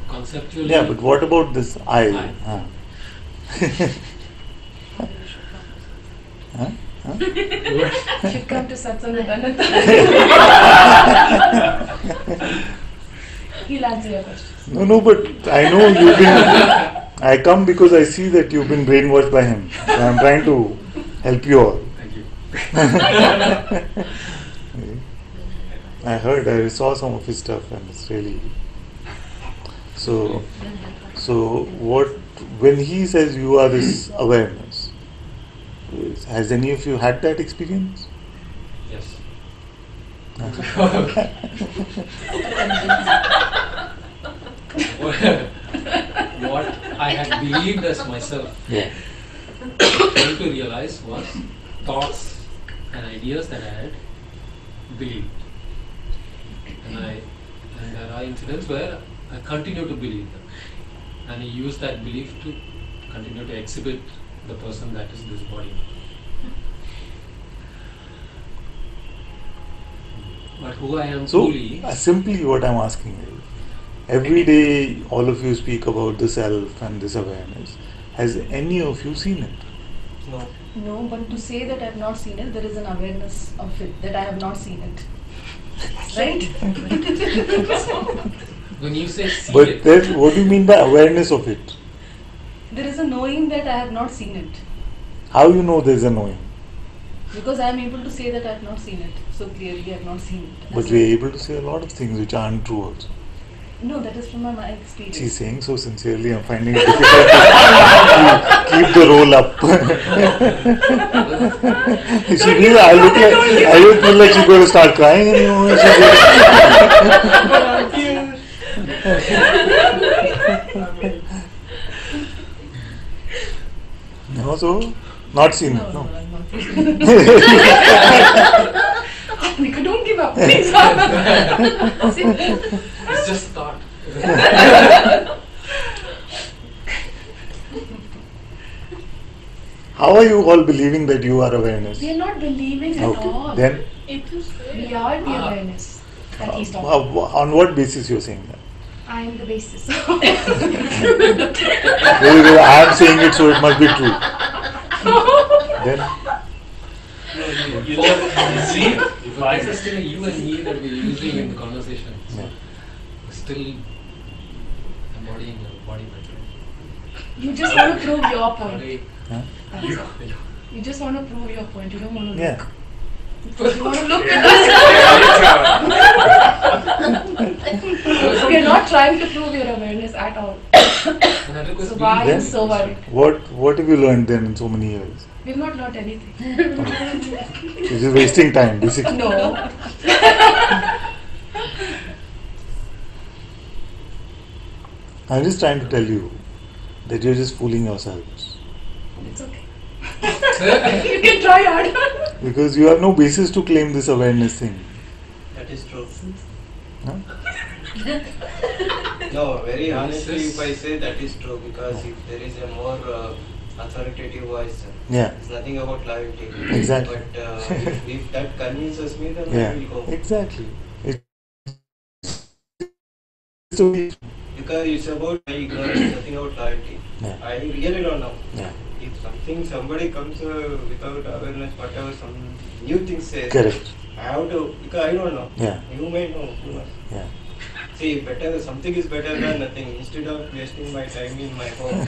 S7: conceptually.
S1: Yeah, but what about this I?
S7: I.
S1: Huh?
S6: Should come to Satsang with Ananta. He'll answer your questions.
S1: No, but I know you've been. I come because I see that you've been brainwashed by him. So I'm trying to help you all.
S7: Thank you.
S1: I saw some of his stuff, and it's really. So what? When he says you are this awareness, has any of you had that experience?
S7: Yes. What I had believed as myself,
S1: Yeah.
S7: came to realize was thoughts and ideas that I had believed. And there are incidents where I continue to believe them. And I use that belief to continue to exhibit the person that is this body. But who I am
S1: So
S7: truly,
S1: simply what I'm asking is, every day all of you speak about the self and this awareness. Has any of you seen it?
S2: No.
S6: No, but to say that I have not seen it, there is an awareness of it, that I have not seen it. Right?
S7: when you say see
S1: But
S7: it,
S1: then, what do you mean by awareness of it?
S6: There is a knowing that I have not seen it.
S1: How you know there's a knowing?
S6: Because I am able to say that I have not seen it. So clearly I have not seen it.
S1: But we're able to say a lot of things which aren't true also.
S6: No, that is from my experience.
S1: She's saying so sincerely, I'm finding it difficult to keep the roll up. I don't feel like she's going to start crying anymore. No, so not seen it. No.
S6: I'm not. Nika, don't give up, please.
S7: it's just thought.
S1: How are you all believing that you are awareness?
S6: We are not believing at
S1: Okay.
S6: all.
S1: Then,
S6: We are the awareness that he's talking about.
S1: on what basis you're saying that?
S6: I am the basis.
S1: I am saying it, so it must be true. Then,
S3: You see,
S7: Why is it still a you and me that we're using in the conversation?
S1: Yeah.
S7: We're still embodying your body, my friend.
S6: You just want to prove your point.
S1: huh?
S6: That's all. You just want to prove your point. You don't want to
S1: Yeah.
S6: look. You want to look at us. We are not trying to prove your awareness at all. So why are you
S1: Then-
S6: so worried?
S1: What have you learned then in so many years?
S6: We've not learned anything.
S1: You're just wasting time, basically.
S6: No.
S1: I'm just trying to tell you that you're just fooling yourselves.
S6: It's okay. You can try harder.
S1: Because you have no basis to claim this awareness thing.
S2: That is true.
S1: Huh?
S2: No, very honestly, if I say that is true, because if there is a more authoritative voice,
S1: Yeah.
S2: it's nothing about loyalty.
S1: Exactly.
S2: But if that convinces me, then
S1: Yeah.
S2: I will go.
S1: Exactly. So,
S2: Because it's about my ignorance, nothing about loyalty.
S1: Yeah.
S2: I really don't know.
S1: yeah.
S2: If somebody comes without awareness, whatever some new thing says,
S1: Correct.
S2: I have to, because I don't know.
S1: Yeah.
S2: You may know. You must.
S1: Yeah.
S2: See, something is better than nothing. Instead of wasting my time in my home,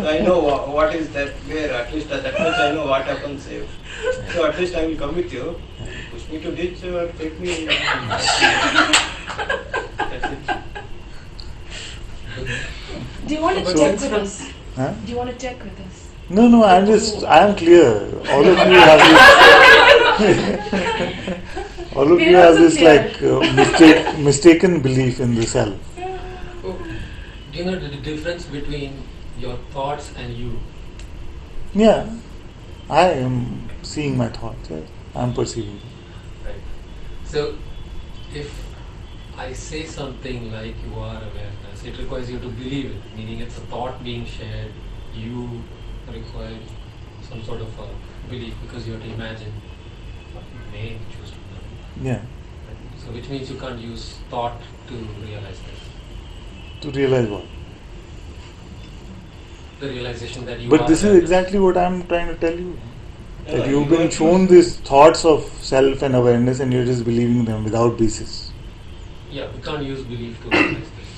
S2: I know what is that where. At least that much I know what happens here. So at least I will come with you. Push me to ditch or take me. That's it.
S6: Do you want to
S1: So-
S6: check with us?
S1: Huh?
S6: Do you want to check with us?
S1: No, I'm clear. All of you have this mistaken belief in the self.
S7: Oh, do you know the difference between your thoughts and you?
S1: Yeah. I am seeing my thoughts. Yes. I am perceiving them.
S7: Right. So, if I say something like you are awareness, it requires you to believe it, meaning it's a thought being shared. You require some sort of a belief because you have to imagine what you may choose to do.
S1: Yeah.
S7: So which means you can't use thought to realize this.
S1: To realize what?
S7: The realization that you
S1: But
S7: are
S1: this is
S7: awareness.
S1: exactly what I'm trying to tell you.
S2: No,
S1: That
S2: you
S1: you've been
S2: don't
S1: shown
S2: use-
S1: these thoughts of self and awareness and you're just believing them without basis.
S7: Yeah, we can't use belief to realize this.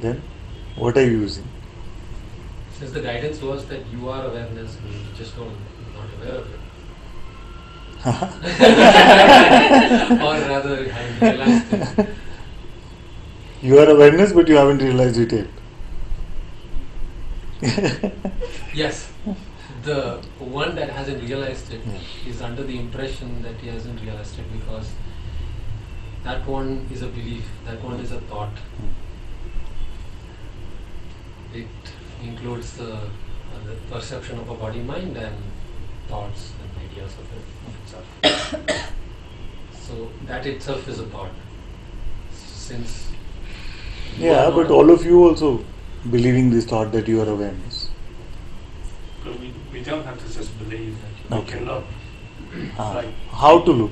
S1: Then, what are you using?
S7: Since the guidance was that you are awareness, we just don't not aware of it. Or rather, haven't realized it.
S1: You are awareness, but you haven't realized it yet.
S7: Yes, the one that hasn't realized it
S1: Yeah.
S7: is under the impression that he hasn't realized it because that one is a belief, that one is a thought. It includes the perception of a body-mind and thoughts and ideas of itself. So that itself is a thought. Since you
S1: Yeah,
S7: are
S1: but
S7: not-
S1: all of you also believing this thought that you are awareness.
S3: But we don't have to just believe that. We
S1: Okay.
S3: can look. Like,
S1: How to look?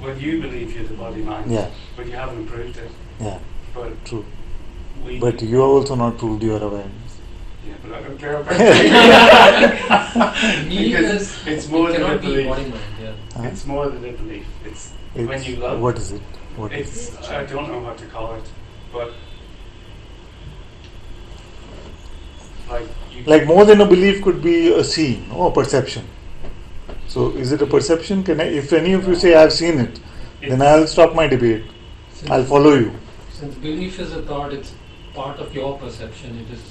S3: well, you believe you're the body mind,
S1: Yeah,
S3: but you haven't proved it.
S1: yeah,
S3: But
S1: true.
S3: we.
S1: But you have also not proved your awareness.
S3: Yeah, but I don't care about it.
S7: Me
S3: Because
S7: is-
S3: it's more
S7: it
S3: than a
S7: cannot be
S3: belief.
S7: body-mind. Yeah.
S1: Huh?
S3: It's more than a belief. It's when you love.
S1: What is it? What is
S3: It's I don't know what to call it, but like you.
S1: it? Like more than a belief could be a seeing or a perception. So is it a perception? Can I, if any of you say I've seen it, then I'll stop my debate.
S7: Since,
S1: I'll follow you.
S7: since belief is a thought, it's part of your perception. It is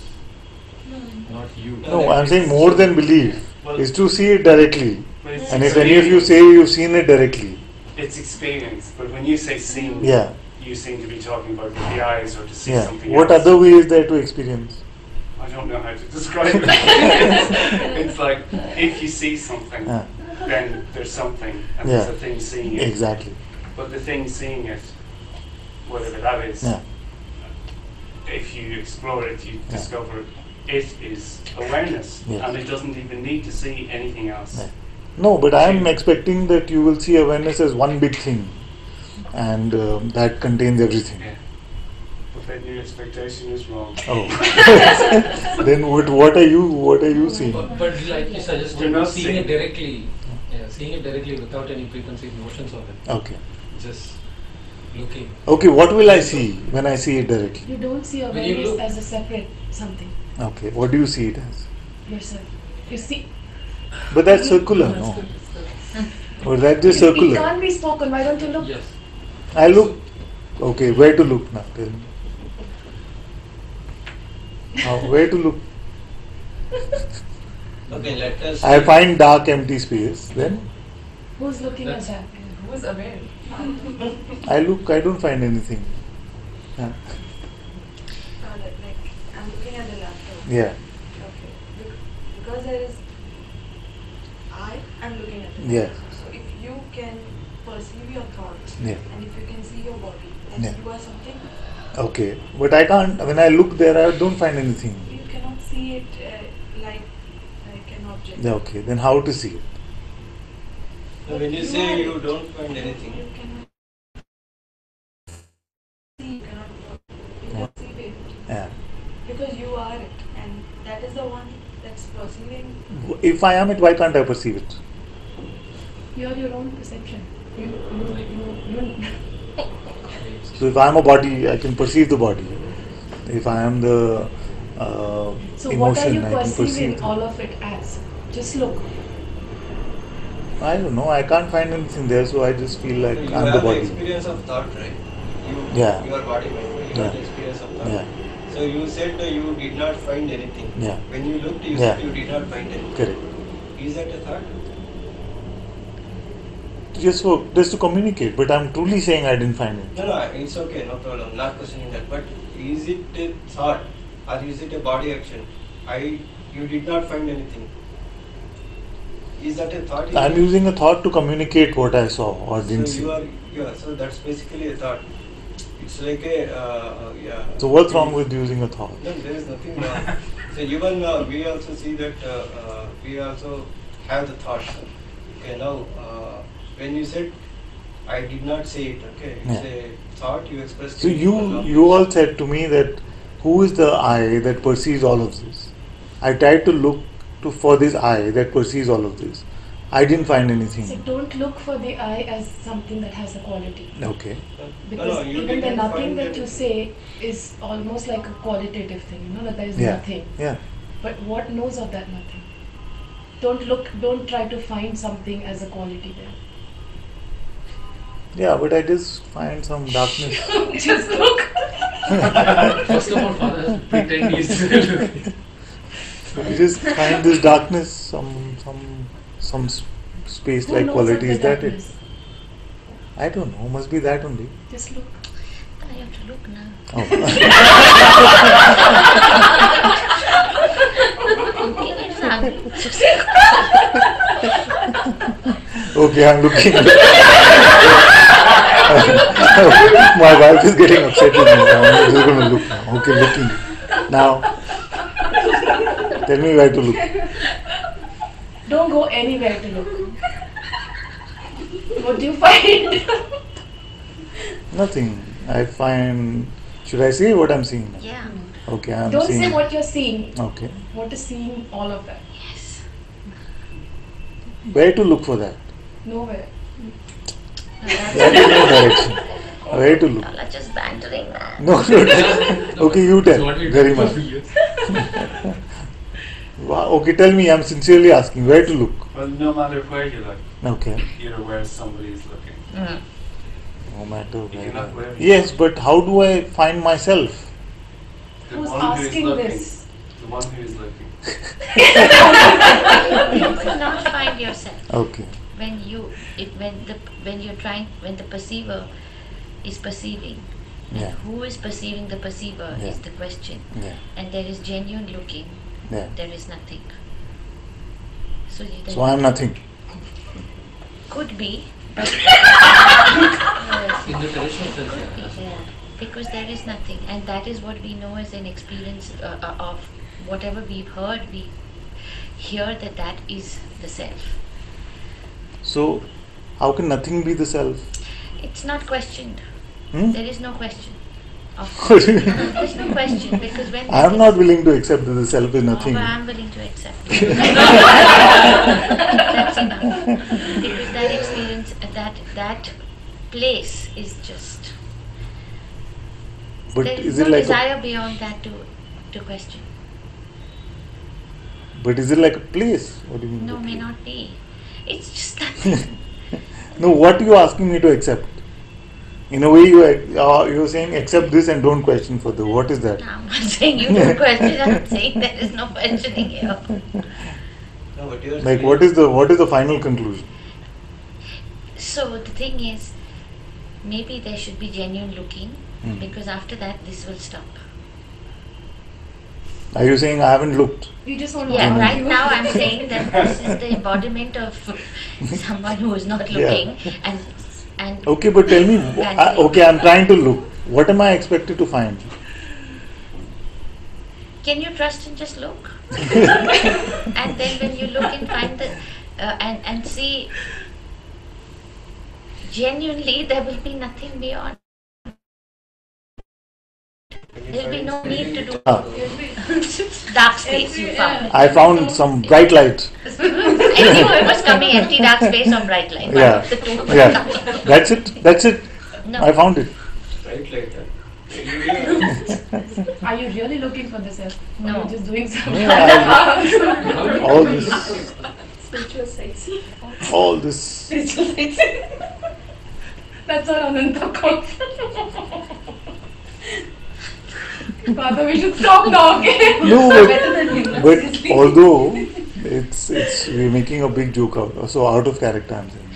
S7: not you.
S1: No, I'm saying more than belief
S3: Well,
S1: is to see it directly.
S3: but it's
S1: And if any of you
S3: experience.
S1: say you've seen it directly,
S3: It's experience. But when you say seeing,
S1: yeah,
S3: you seem to be talking about with the eyes or to see
S1: yeah.
S3: something
S1: What
S3: else.
S1: other way is there to experience?
S3: I don't know how to describe it. It's like if you see something,
S1: Ah,
S3: then there's something, and
S1: Yeah.
S3: there's a thing seeing it.
S1: exactly.
S3: But the thing seeing it, whatever that is,
S1: Yeah.
S3: if you explore it, you
S1: Yeah.
S3: discover it is awareness,
S1: Yes.
S3: and it doesn't even need to see anything else.
S1: Yeah. No, but I am expecting that you will see awareness as one big thing, and that contains everything.
S3: Yeah. But then your expectation is wrong.
S1: Oh, then what are you seeing?
S7: But like you
S3: You're
S7: suggested,
S3: not
S7: seeing
S3: seeing-
S7: it directly, seeing it directly without any preconceived notions of it,
S1: Okay.
S7: just looking.
S1: Okay, what will I see when I see it directly?
S6: You don't see
S7: When you
S6: awareness
S7: look-
S6: as a separate something.
S1: Okay, what do you see it as?
S6: Yourself. You see.
S1: But that's circular, no? Or that's just
S6: It
S1: circular?
S6: can't be spoken. Why don't you look?
S7: Yes.
S1: I look. Okay, where to look now? Tell me. Where to look?
S2: Okay, let us.
S1: I find dark, empty space. Then
S6: Who's looking
S7: That's-
S6: at that?
S8: Who's aware?
S1: I look. I don't find anything. Yeah.
S8: Like, I'm looking at the laptop.
S1: Yeah.
S8: Okay. Because there is I'm looking at it.
S1: Yeah.
S8: So if you can perceive your thoughts
S1: Yeah.
S8: and if you can see your body, then
S1: Yeah.
S8: you are something.
S1: Okay, but I can't. When I look there, I don't find anything.
S8: You cannot see it like an object.
S1: Yeah. Okay, then how to see it?
S2: So when you say you don't find anything,
S8: You cannot see, you cannot perceive it.
S1: Yeah.
S8: Because you are it, and that is the one that's perceiving.
S1: If I am it, why can't I perceive it?
S6: You're your own perception. You
S1: So if I am a body, I can perceive the body. If I am the
S6: So
S1: emotion,
S6: what are you
S1: I can perceive.
S6: perceiving all of it as? Just look.
S1: I don't know. I can't find anything there, so I just feel like
S2: so you
S1: I'm the
S2: have the
S1: body.
S2: experience of thought, right?
S1: Yeah.
S2: Your body, mind, you have the experience of thought.
S1: Yeah.
S2: So you said you did not find anything.
S1: Yeah.
S2: When you looked, you
S1: Yeah.
S2: said you did not find anything.
S1: Correct.
S2: Is that a thought?
S1: Just to communicate, but I'm truly saying I didn't find it.
S2: No, it's okay, no problem. Not questioning that. But is it a thought or is it a body action? You did not find anything. Is that a thought?
S1: I'm using a thought to communicate what I saw or didn't
S2: So
S1: see.
S2: so that's basically a thought. It's like a yeah.
S1: So what's wrong with using a thought?
S2: No, there is nothing wrong. So even we also see that we also have the thoughts. Okay, now when you said, I did not say it. Okay, it's a thought you expressed.
S1: So you all said to me that who is the I that perceives all of this? I tried to look for this I that perceives all of this. I didn't find anything.
S6: So don't look for the I as something that has a quality.
S1: Okay.
S6: Because even the nothing that you say is almost like a qualitative thing, you know, that there is nothing.
S1: Yeah.
S6: But what knows of that nothing? Don't try to find something as a quality there.
S1: Yeah, but I just find some darkness.
S6: Just look.
S7: First of all, Father has to pretend he's looking.
S1: You just find this darkness, some space like quality. Is that it? I don't know. Must be that only.
S6: Just look.
S4: I have to look now.
S1: Oh. Okay, I'm looking. My wife is getting upset with me. I'm just going to look now. Okay, looking. Now, tell me where to look.
S6: Don't go anywhere to look. What do you find?
S1: Nothing. I find. Should I say what I'm seeing now?
S4: Yeah.
S1: Okay, I'm
S6: Don't
S1: seeing.
S6: say what you're seeing.
S1: Okay.
S6: What is seeing all of that?
S4: Yes.
S1: Where to look for that?
S6: Nowhere.
S1: There is no direction. Where to look?
S4: Y'all are just bantering, man.
S1: No. Okay, you
S7: That's
S1: tell.
S7: what we
S1: Very
S7: do for
S1: much.
S7: years.
S1: Wow, okay, tell me. I'm sincerely asking. Where to look?
S3: Well, no matter where you look,
S1: Okay.
S3: you're aware somebody is looking.
S1: No matter where.
S3: You're not where.
S1: Yes, but how do I find myself?
S3: The
S6: Who's
S3: one who is
S6: asking
S3: looking.
S6: this?
S3: The one who is looking.
S4: You will not find yourself
S1: Okay.
S4: when the perceiver is perceiving.
S1: Yeah.
S4: Who is perceiving the perceiver
S1: Yeah.
S4: is the question.
S1: Yeah.
S4: And there is genuine looking.
S1: Yeah.
S4: There is nothing. So
S1: So I'm nothing.
S4: could be, but
S7: In the traditional sense,
S4: could be,
S7: yeah.
S4: because there is nothing, and that is what we know as an experience of whatever we've heard. We hear that is the self.
S1: So, how can nothing be the self?
S4: It's not questioned.
S1: Hmm?
S4: There is no question.
S1: What do you mean?
S4: There's no question because when
S1: I am not willing to accept that the self is nothing.
S4: But I'm willing to accept it. That's enough. Because that experience, that place is just.
S1: But
S4: there
S1: is
S4: is
S1: it
S4: no
S1: like
S4: desire beyond that to question.
S1: But is it like a place? What do you mean?
S4: No,
S1: by
S4: may
S1: place?
S4: not be. It's just nothing.
S1: No, what are you asking me to accept? In a way, you're saying accept this and don't question further. What is that?
S4: I'm not saying you don't question. I'm saying there is no questioning here.
S2: No, what you are
S1: Like,
S2: saying-
S1: what is the final conclusion?
S4: So the thing is, maybe there should be genuine looking,
S1: Hmm.
S4: because after that this will stop.
S1: Are you saying I haven't looked?
S6: You just want to
S4: Yeah,
S6: argue.
S4: right now I'm saying that this is the embodiment of someone who is not looking, and
S1: Okay, but tell me. Okay, I'm trying to look. What am I expected to find?
S4: can you trust and just look? And then when you look and find the and see, genuinely there will be nothing beyond. There will be no need to do dark space. You found.
S1: I found some bright light.
S4: I knew it was coming. Empty dark space or bright light.
S1: Yeah.
S4: The two.
S1: Yeah, that's it. That's it.
S4: No.
S1: I found it.
S2: Right like that.
S6: Are you really looking for the self? Or
S4: No.
S6: you're just doing something?
S1: Yeah, all this,
S8: Spiritual sides.
S1: all this.
S6: Spiritual sides. That's our Ananta-Part. Father, we should stop now, okay?
S1: No,
S6: Better than you.
S1: but
S6: seriously.
S1: although it's we're making a big joke out of character, I'm saying,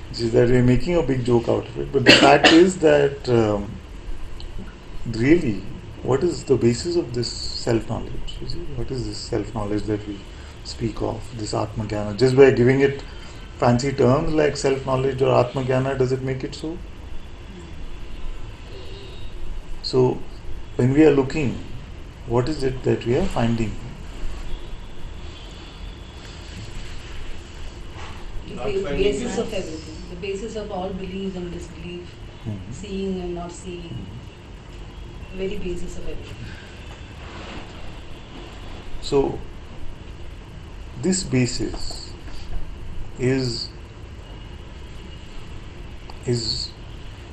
S1: which is that we're making a big joke out of it. But the fact is that really, what is the basis of this self-knowledge? You see, what is this self-knowledge that we speak of? This Atma-Jnana. Just by giving it fancy terms like self-knowledge or Atma-Jnana, does it make it so? So, when we are looking, what is it that we are finding?
S6: The
S5: Not finding
S6: basis
S5: it.
S6: of everything, the basis of all belief and disbelief,
S1: Mhm.
S6: seeing and not seeing,
S1: Mhm.
S6: very basis of everything.
S1: So, this basis is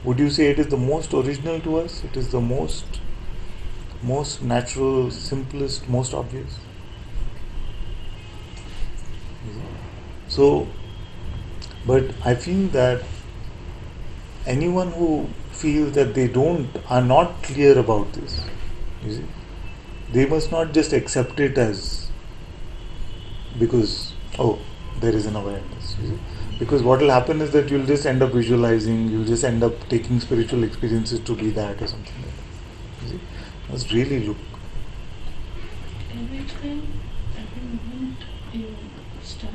S1: would you say it is the most original to us? It is the most natural, simplest, most obvious. So, but I feel that anyone who feels that they are not clear about this, you see, they must not just accept it as because there is an awareness. You see? Because what will happen is that you'll just end up visualizing, you'll just end up taking spiritual experiences to be that or something like that. You see? Let's really look.
S9: Every time, every moment you start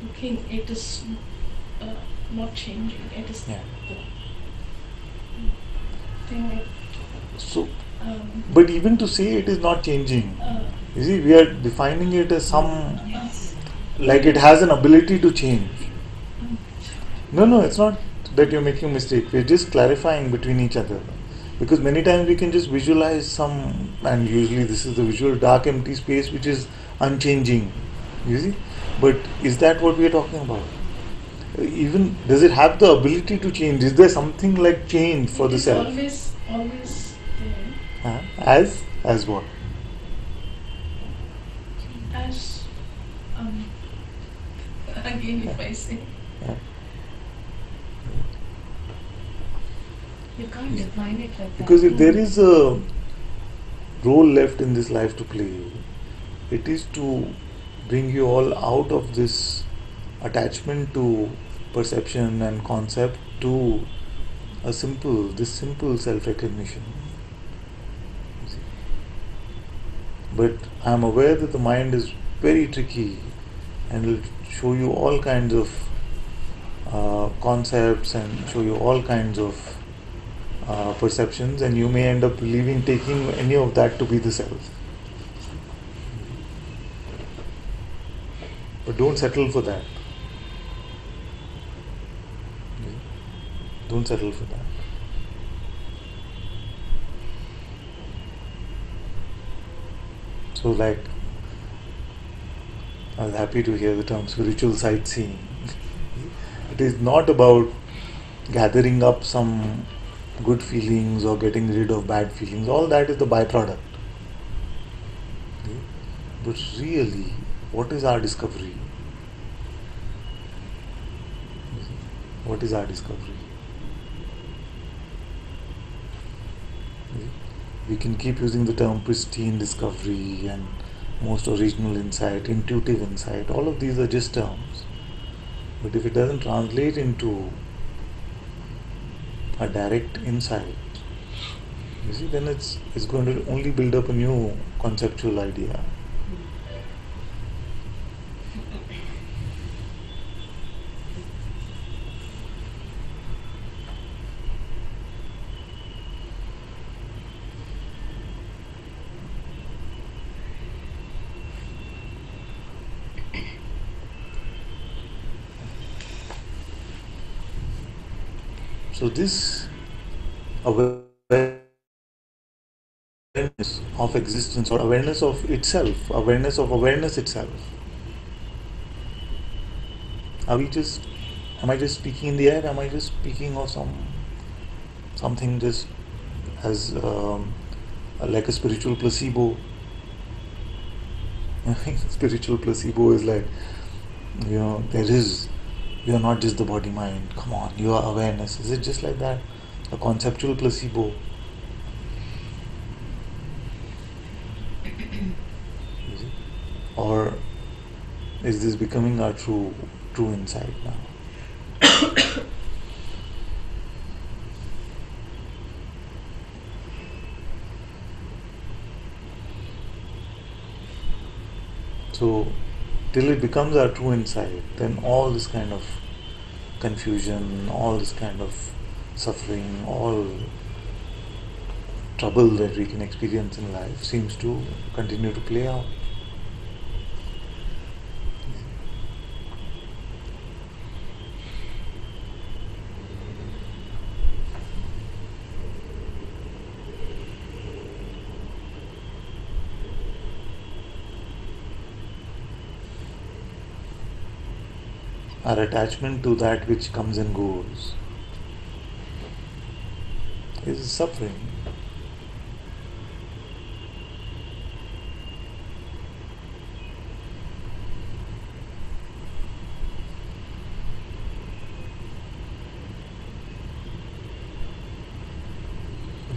S9: looking, it is not changing. It is
S1: Yeah.
S9: the thing.
S1: So, but even to say it is not changing, you see, we are defining it as like it has an ability to change. No, it's not that you're making a mistake. We're just clarifying between each other. Because many times we can just visualize and usually this is the visual dark empty space which is unchanging. You see? But is that what we are talking about? Even does it have the ability to change? Is there something like change for
S9: it
S1: the
S9: is
S1: self?
S9: always there.
S1: As what?
S9: As again, if I say,
S1: Yeah.
S9: you can't define it like
S1: Because
S9: that.
S1: if there is a role left in this life to play, it is to bring you all out of this attachment to perception and concept to this simple self-recognition. But I am aware that the mind is very tricky and will show you all kinds of concepts and show you all kinds of perceptions, and you may end up taking any of that to be the self. But don't settle for that. Don't settle for that. So, like, I was happy to hear the term spiritual sightseeing. It is not about gathering up some good feelings or getting rid of bad feelings. All that is the byproduct. But really, what is our discovery? What is our discovery? We can keep using the term pristine discovery and most original insight, intuitive insight. All of these are just terms. But if it doesn't translate into a direct insight, you see, then it's going to only build up a new conceptual idea. So this awareness of existence or awareness of itself, awareness of awareness itself. Am I just speaking in the air? Am I just speaking of something just as like a spiritual placebo? Spiritual placebo is like, you are not just the body mind. Come on, you are awareness. Is it just like that? A conceptual placebo? Is it? Or is this becoming our true insight now? So, till it becomes our true insight, then all this kind of confusion, all this kind of suffering, all trouble that we can experience in life seems to continue to play out. Our attachment to that which comes and goes is suffering.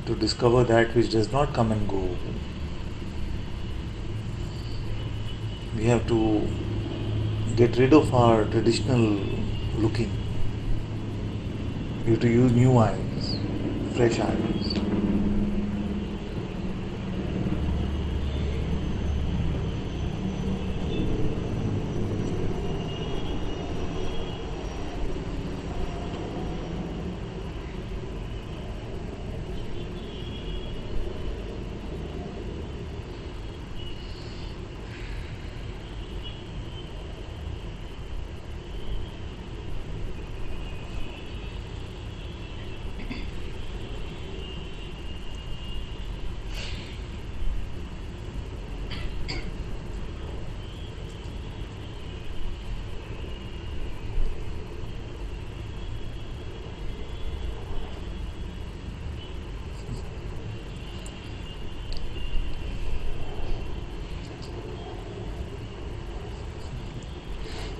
S1: To discover that which does not come and go, we have to get rid of our traditional looking. We have to use new eyes, fresh eyes.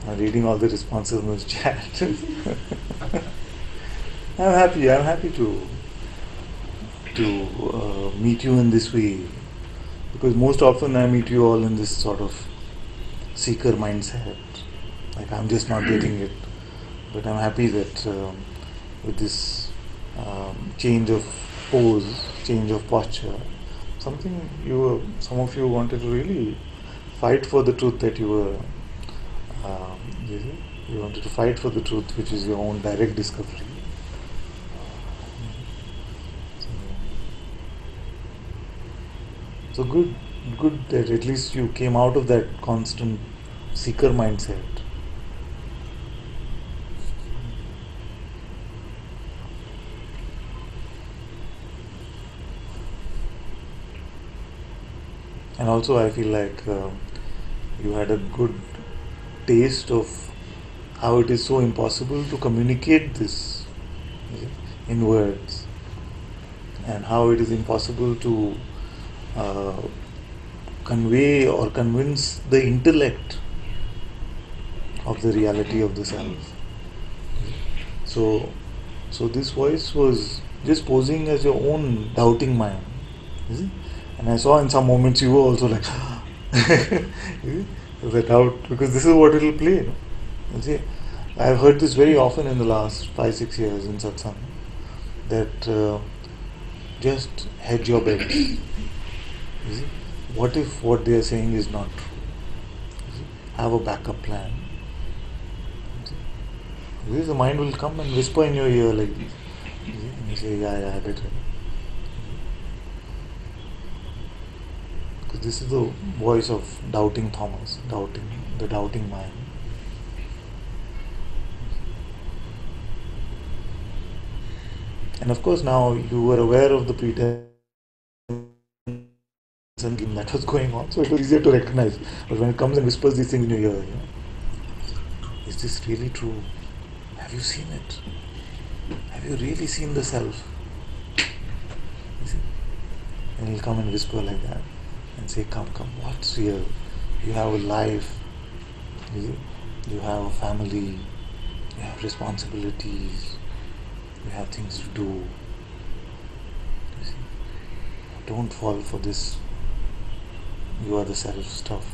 S1: I'm reading all the responses in this chat. I'm happy to meet you in this way, because most often I meet you all in this sort of seeker mindset, like I'm just not getting it. But I'm happy that with this change of pose, change of posture, some of you wanted to really fight for the truth that you were. You wanted to fight for the truth, which is your own direct discovery. So good that at least you came out of that constant seeker mindset. And also I feel like you had a good taste of how it is so impossible to communicate this in words, and how it is impossible to convey or convince the intellect of the reality of the self. So this voice was just posing as your own doubting mind. And I saw in some moments you were also like the doubt, because this is what it will play. You see, I've heard this very often in the last 5-6 years in Satsang, that just hedge your bets. You see, what if what they are saying is not true? You see, have a backup plan. You see, the mind will come and whisper in your ear like this. You see, and you say, yeah, better. Because this is the voice of doubting Thomas, the doubting mind. And of course now you were aware of the pretense that was going on, so it was easier to recognize. But when it comes and whispers these things in your ear, is this really true? Have you seen it? Have you really seen the self? You see? And he'll come and whisper like that and say, come, what's real? You have a life, you have a family, you have responsibilities, you have things to do. You see? Don't fall for this you are the self stuff.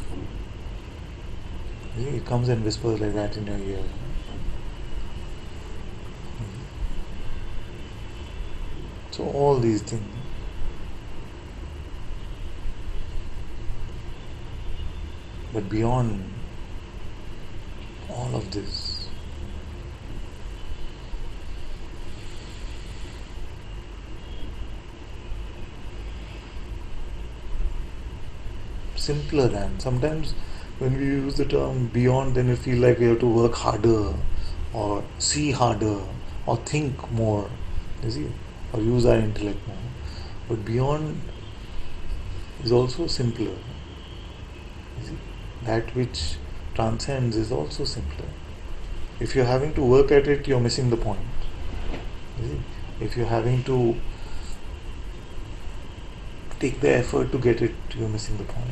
S1: You see? It comes and whispers like that in your ear. So all these things. But beyond all of this, simpler than. Sometimes when we use the term beyond, then we feel like we have to work harder or see harder or think more, you see, or use our intellect more. But beyond is also simpler. You see? That which transcends is also simpler. If you're having to work at it, you're missing the point. You see? If you're having to take the effort to get it, you're missing the point.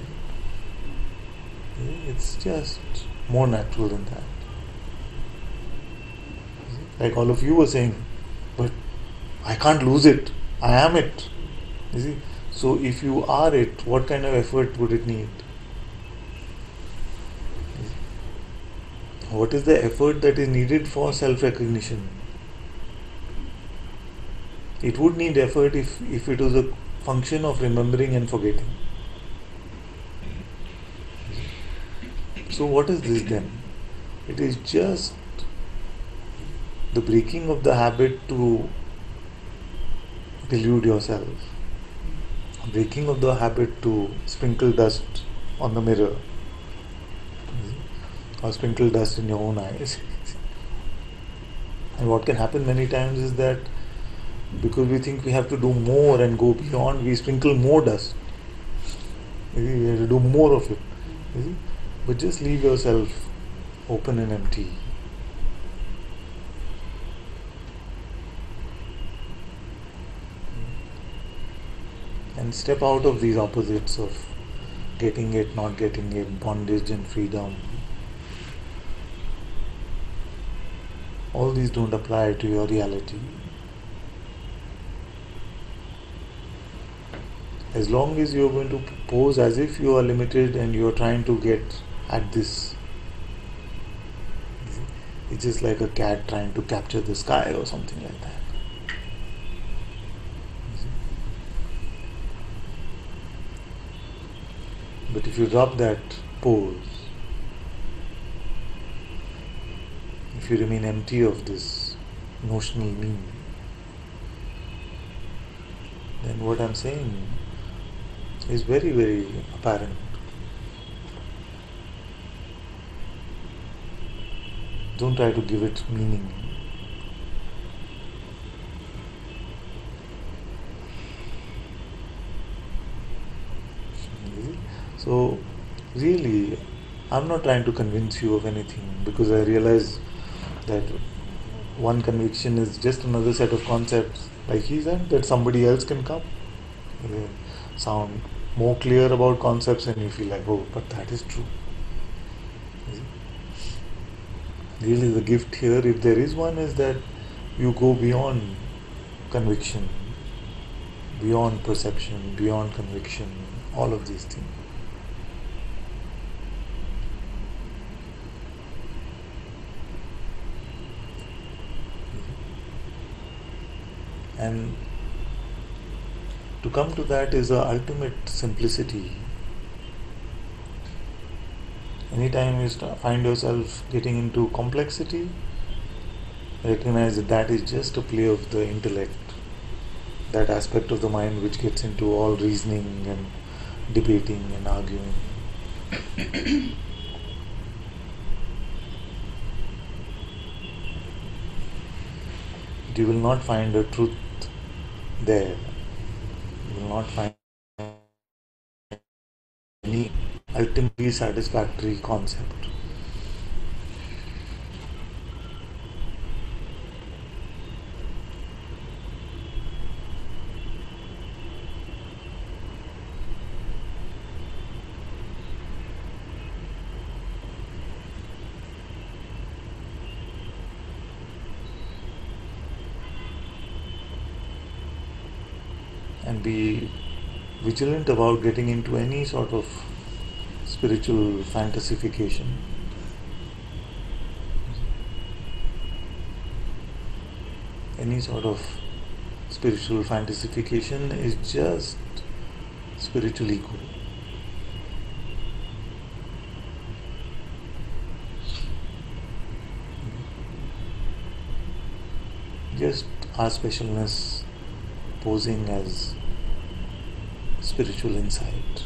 S1: You see? It's just more natural than that. You see? Like all of you were saying, but I can't lose it. I am it. You see? So if you are it, what kind of effort would it need? What is the effort that is needed for self-recognition? It would need effort if it was a function of remembering and forgetting. So what is this then? It is just the breaking of the habit to delude yourself. Breaking of the habit to sprinkle dust on the mirror. Or sprinkle dust in your own eyes. And what can happen many times is that because we think we have to do more and go beyond, we sprinkle more dust. We have to do more of it. But just leave yourself open and empty. And step out of these opposites of getting it, not getting it, bondage and freedom. All these don't apply to your reality. As long as you're going to pose as if you are limited and you're trying to get at this, it's just like a cat trying to capture the sky or something like that. But if you drop that pose, if you remain empty of this notional me, then what I'm saying is very, very apparent. Don't try to give it meaning. So, really, I'm not trying to convince you of anything, because I realize that one conviction is just another set of concepts, like he said, that somebody else can come, sound more clear about concepts, and you feel like, oh, but that is true. Really, the gift here, if there is one, is that you go beyond conviction, beyond perception, beyond conviction, all of these things. And to come to that is the ultimate simplicity. Anytime you find yourself getting into complexity, recognize that that is just a play of the intellect, that aspect of the mind which gets into all reasoning and debating and arguing. You will not find a truth there. You will not find any ultimately satisfactory concept. And be vigilant about getting into any sort of spiritual fantasification. Any sort of spiritual fantasification is just spiritual ego. Just our specialness posing as spiritual insight.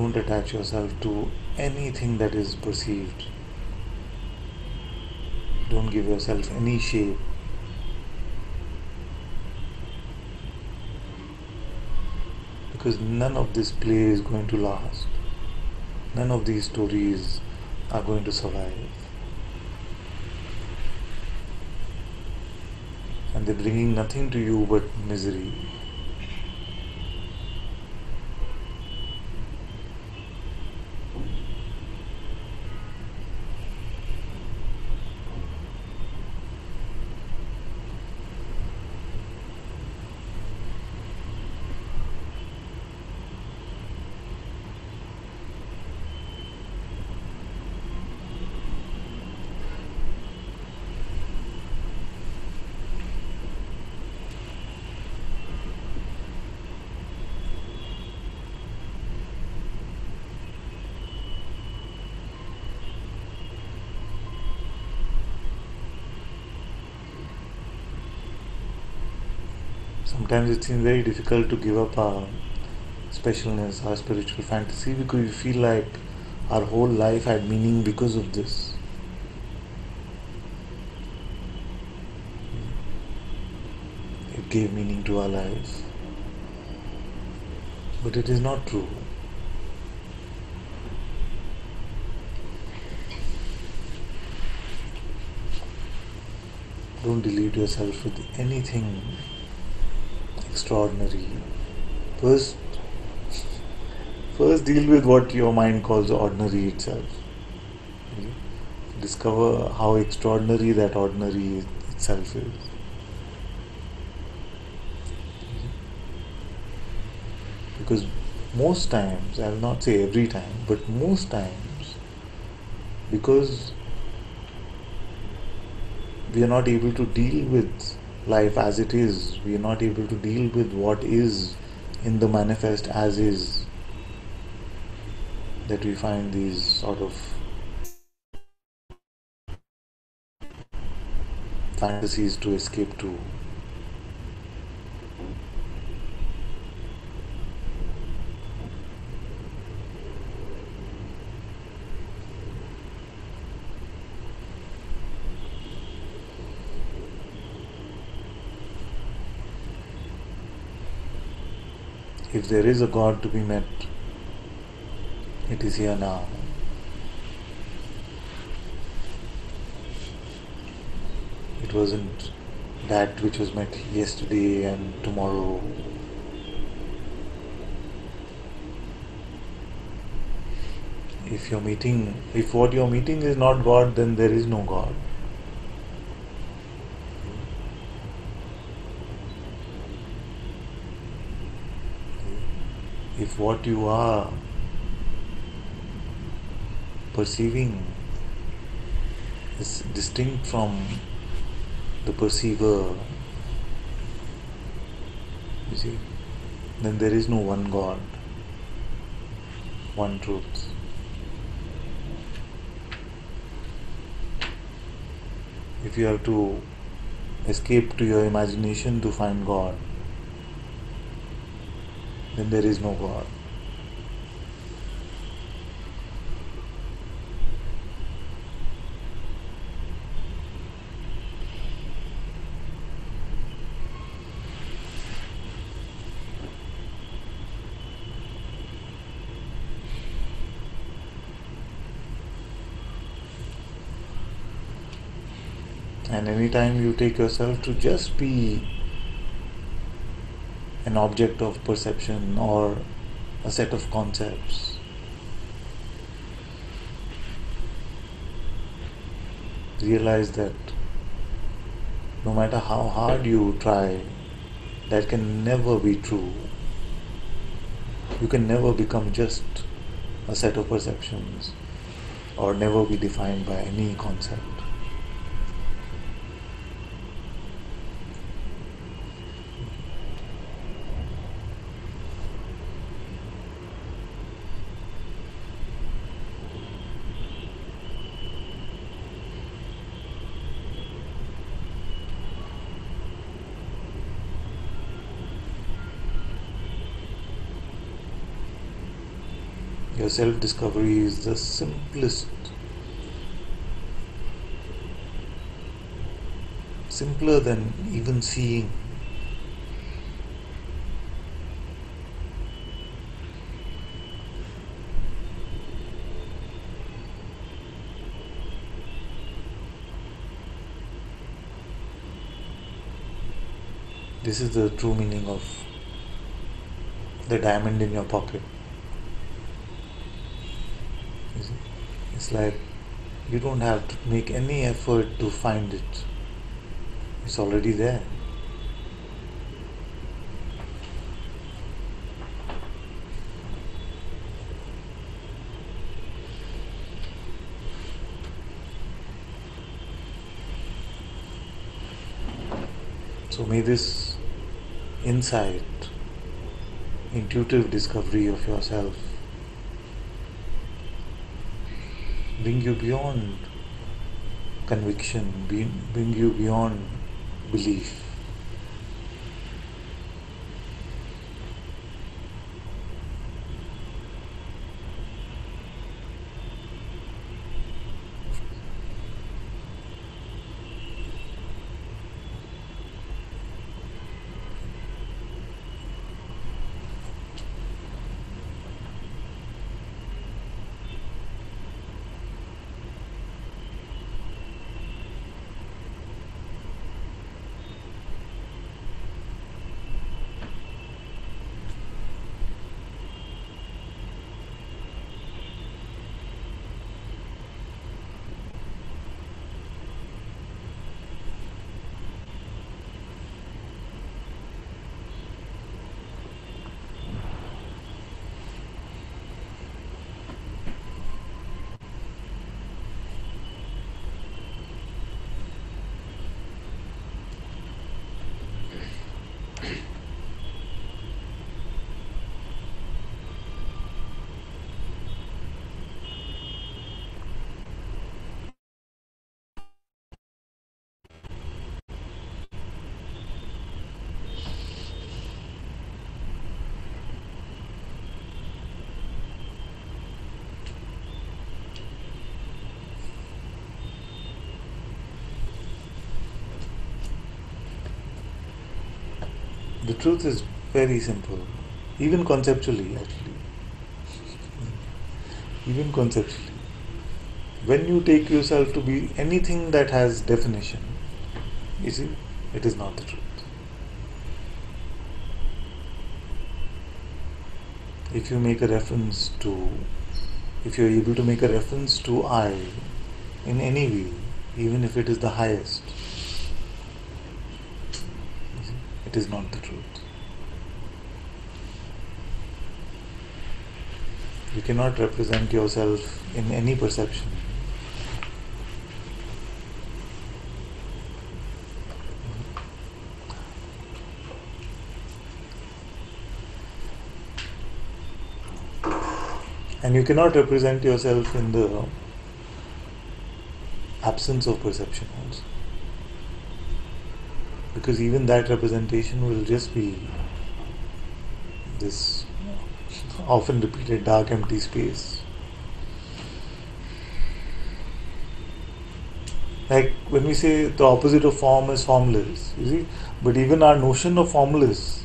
S1: Don't attach yourself to anything that is perceived. Don't give yourself any shape. Because none of this play is going to last. None of these stories are going to survive. And they're bringing nothing to you but misery. Sometimes it seems very difficult to give up our specialness, our spiritual fantasy, because we feel like our whole life had meaning because of this. It gave meaning to our life. But it is not true. Don't delude yourself with anything extraordinary. First deal with what your mind calls ordinary itself. Discover how extraordinary that ordinary itself is. Because most times, I will not say every time, but most times, because we are not able to deal with life as it is, we are not able to deal with what is in the manifest as is, that we find these sort of fantasies to escape to. If there is a God to be met, it is here now. It wasn't that which was met yesterday and tomorrow. If what you're meeting is not God, then there is no God. If what you are perceiving is distinct from the perceiver, you see, then there is no one God, one truth. If you have to escape to your imagination to find God, then there is no God. And anytime you take yourself to just be an object of perception or a set of concepts, realize that no matter how hard you try, that can never be true. You can never become just a set of perceptions or never be defined by any concept. Your self-discovery is the simplest, simpler than even seeing. This is the true meaning of the diamond in your pocket. You see? It's like you don't have to make any effort to find it. It's already there. So may this insight, intuitive discovery of yourself bring you beyond conviction, bring you beyond belief. The truth is very simple, even conceptually actually. Even conceptually. When you take yourself to be anything that has definition, you see, it is not the truth. If you make a reference to, if you are able to make a reference to I in any way, even if it is the highest, it is not the truth. You cannot represent yourself in any perception. And you cannot represent yourself in the absence of perception also. Because even that representation will just be this often repeated dark empty space. Like when we say the opposite of form is formless, you see, but even our notion of formless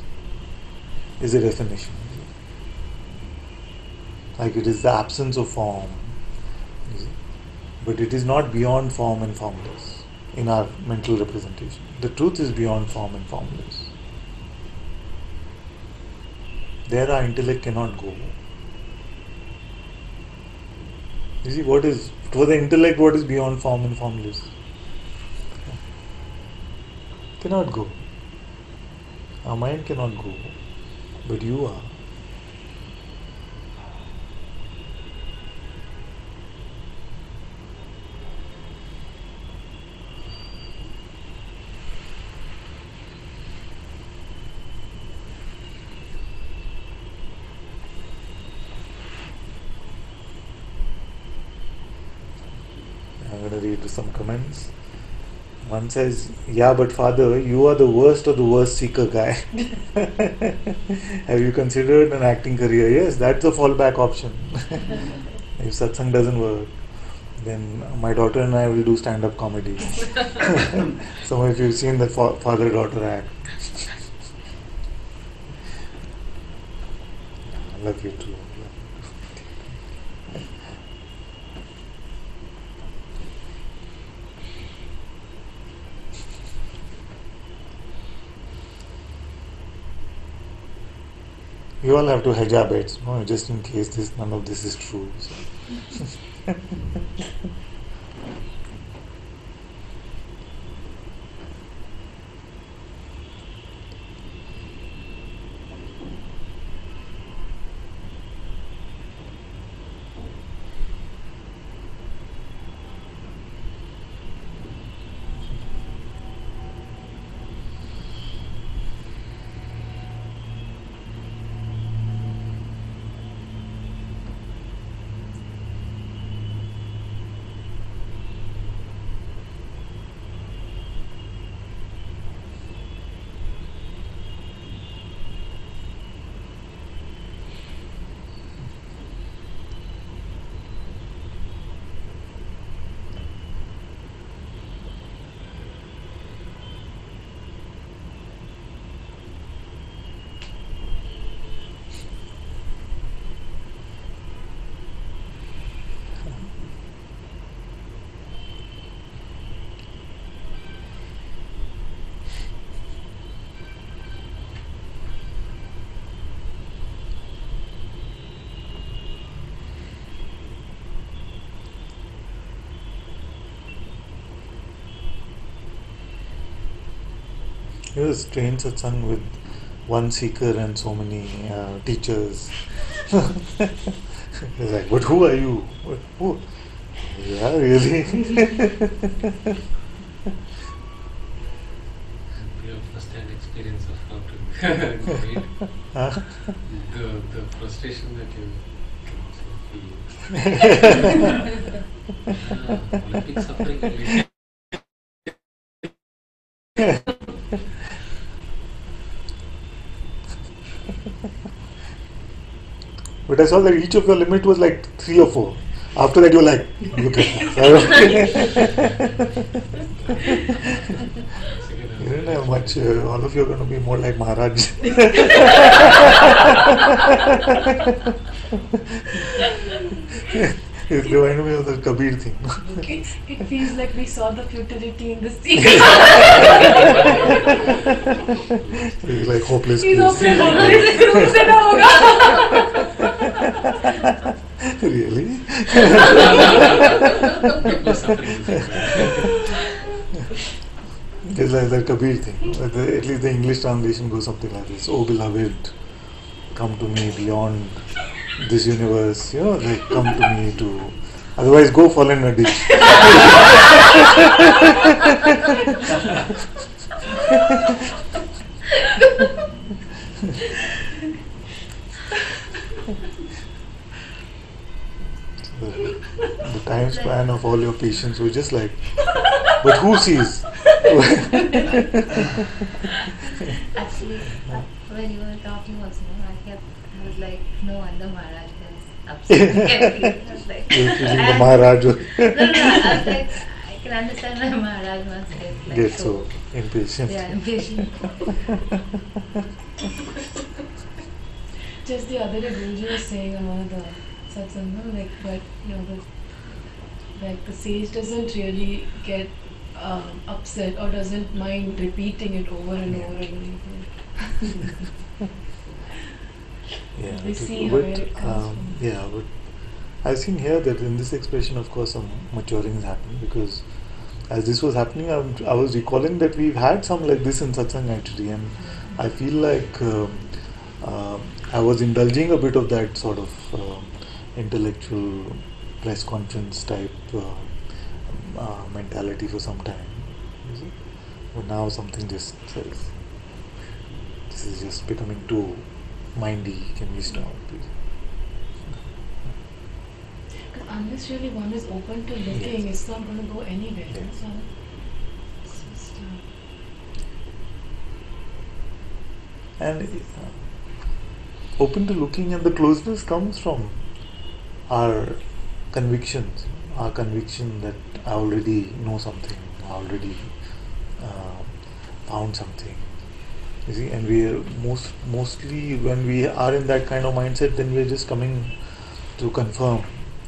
S1: is a definition. Like it is the absence of form, you see, but it is not beyond form and formless in our mental representation. The truth is beyond form and formless. There our intellect cannot go. You see, what is, for the intellect, what is beyond form and formless? Cannot go. Our mind cannot go, but you are. I'm going to read some comments. One says, yeah, but father, you are the worst of the worst seeker guy. Have you considered an acting career? Yes, that's a fallback option. If satsang doesn't work, then my daughter and I will do stand-up comedy. Some of you have seen the father-daughter act. I love you too. You all have to hijab it, no, just in case none of this is true. So. It was strange satsang with one seeker and so many teachers. He's like, but who are you? Who? Yeah, really?
S7: You have first-hand experience of how to read.
S1: Huh?
S7: The frustration that you can also feel. Olympic suffering will be
S1: But I saw that each of your limit was like 3 or 4. After that, you were like, look at You didn't have much. All of you are going to be more like Maharaj. It reminded me of the Kabir thing.
S6: It feels like we saw the futility in the sea.
S1: It's like hopeless
S6: He's
S1: case.
S6: hopeless. Hopeless.
S1: Really? It's like the Kabir thing. At least the English translation goes something like this. Oh beloved, come to me beyond this universe. Like come to me to... Otherwise go fall in a ditch. The time span of all your patients was just like, but who sees?
S4: Actually, when you were talking also, I was like, no wonder Maharaj is upset. I was like,
S1: You're feeling the Maharaj.
S4: no, I was like, I can understand why Maharaj must get
S1: so impatient.
S4: Yeah, impatient.
S6: Just the other day, Guruji was saying about the satsang, but the sage doesn't really get upset or doesn't mind repeating it over and over and over.
S1: Yeah,
S6: We see where it comes from.
S1: Yeah, but I've seen here that in this expression, of course, some maturing is happening, because as this was happening, I was recalling that we've had some like this in satsang actually, and I feel like I was indulging a bit of that sort of intellectual press conference type mentality for some time. But now something just says, this is just becoming too mindy, can we stop, please?
S6: Unless really one is open to looking,
S1: Yes.
S6: it's not going to go anywhere.
S1: Yes.
S6: So it's
S1: And open to looking, and the closeness comes from our convictions, our conviction that I already know something, I already uh, found something. You see, and we are mostly when we are in that kind of mindset, then we are just coming to confirm.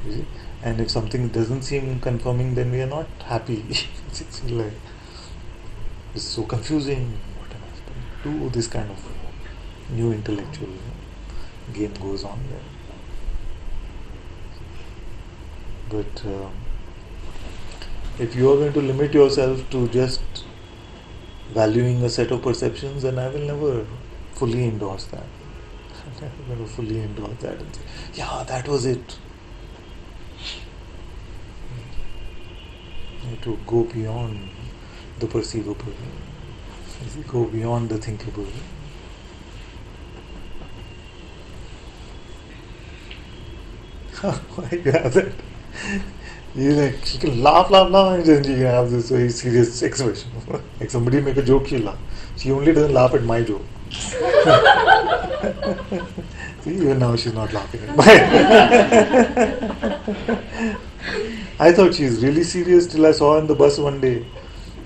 S1: You see, and if something doesn't seem confirming, then we are not happy. It's like it's so confusing. What am I supposed to do? This kind of new intellectual game goes on there. But if you are going to limit yourself to just valuing a set of perceptions, then I will never fully endorse that. I will never fully endorse that and say, yeah, that was it. You have to go beyond the perceivable, go beyond the thinkable. Why you have that? You like, she can laugh, and then she can have this very serious expression. Like somebody make a joke, she laugh. She only doesn't laugh at my joke. See, even now she's not laughing at mine. I thought she's really serious till I saw her in the bus one day.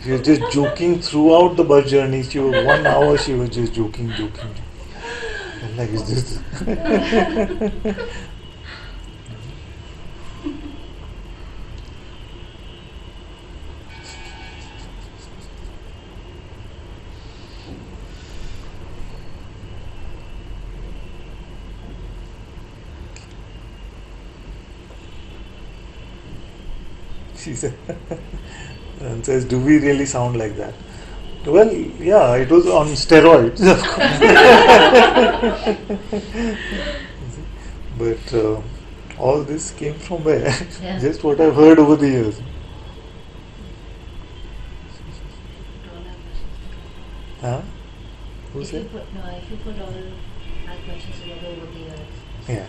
S1: She was just joking throughout the bus journey. She was 1 hour, she was just joking. And like, is this? She said, and says, do we really sound like that? Well, yeah, it was on steroids, of course. But all this came from where?
S4: Yeah.
S1: Just what I've heard over the years. Huh? Who
S4: If
S1: said?
S4: you put all our questions together over the years.
S1: Yeah.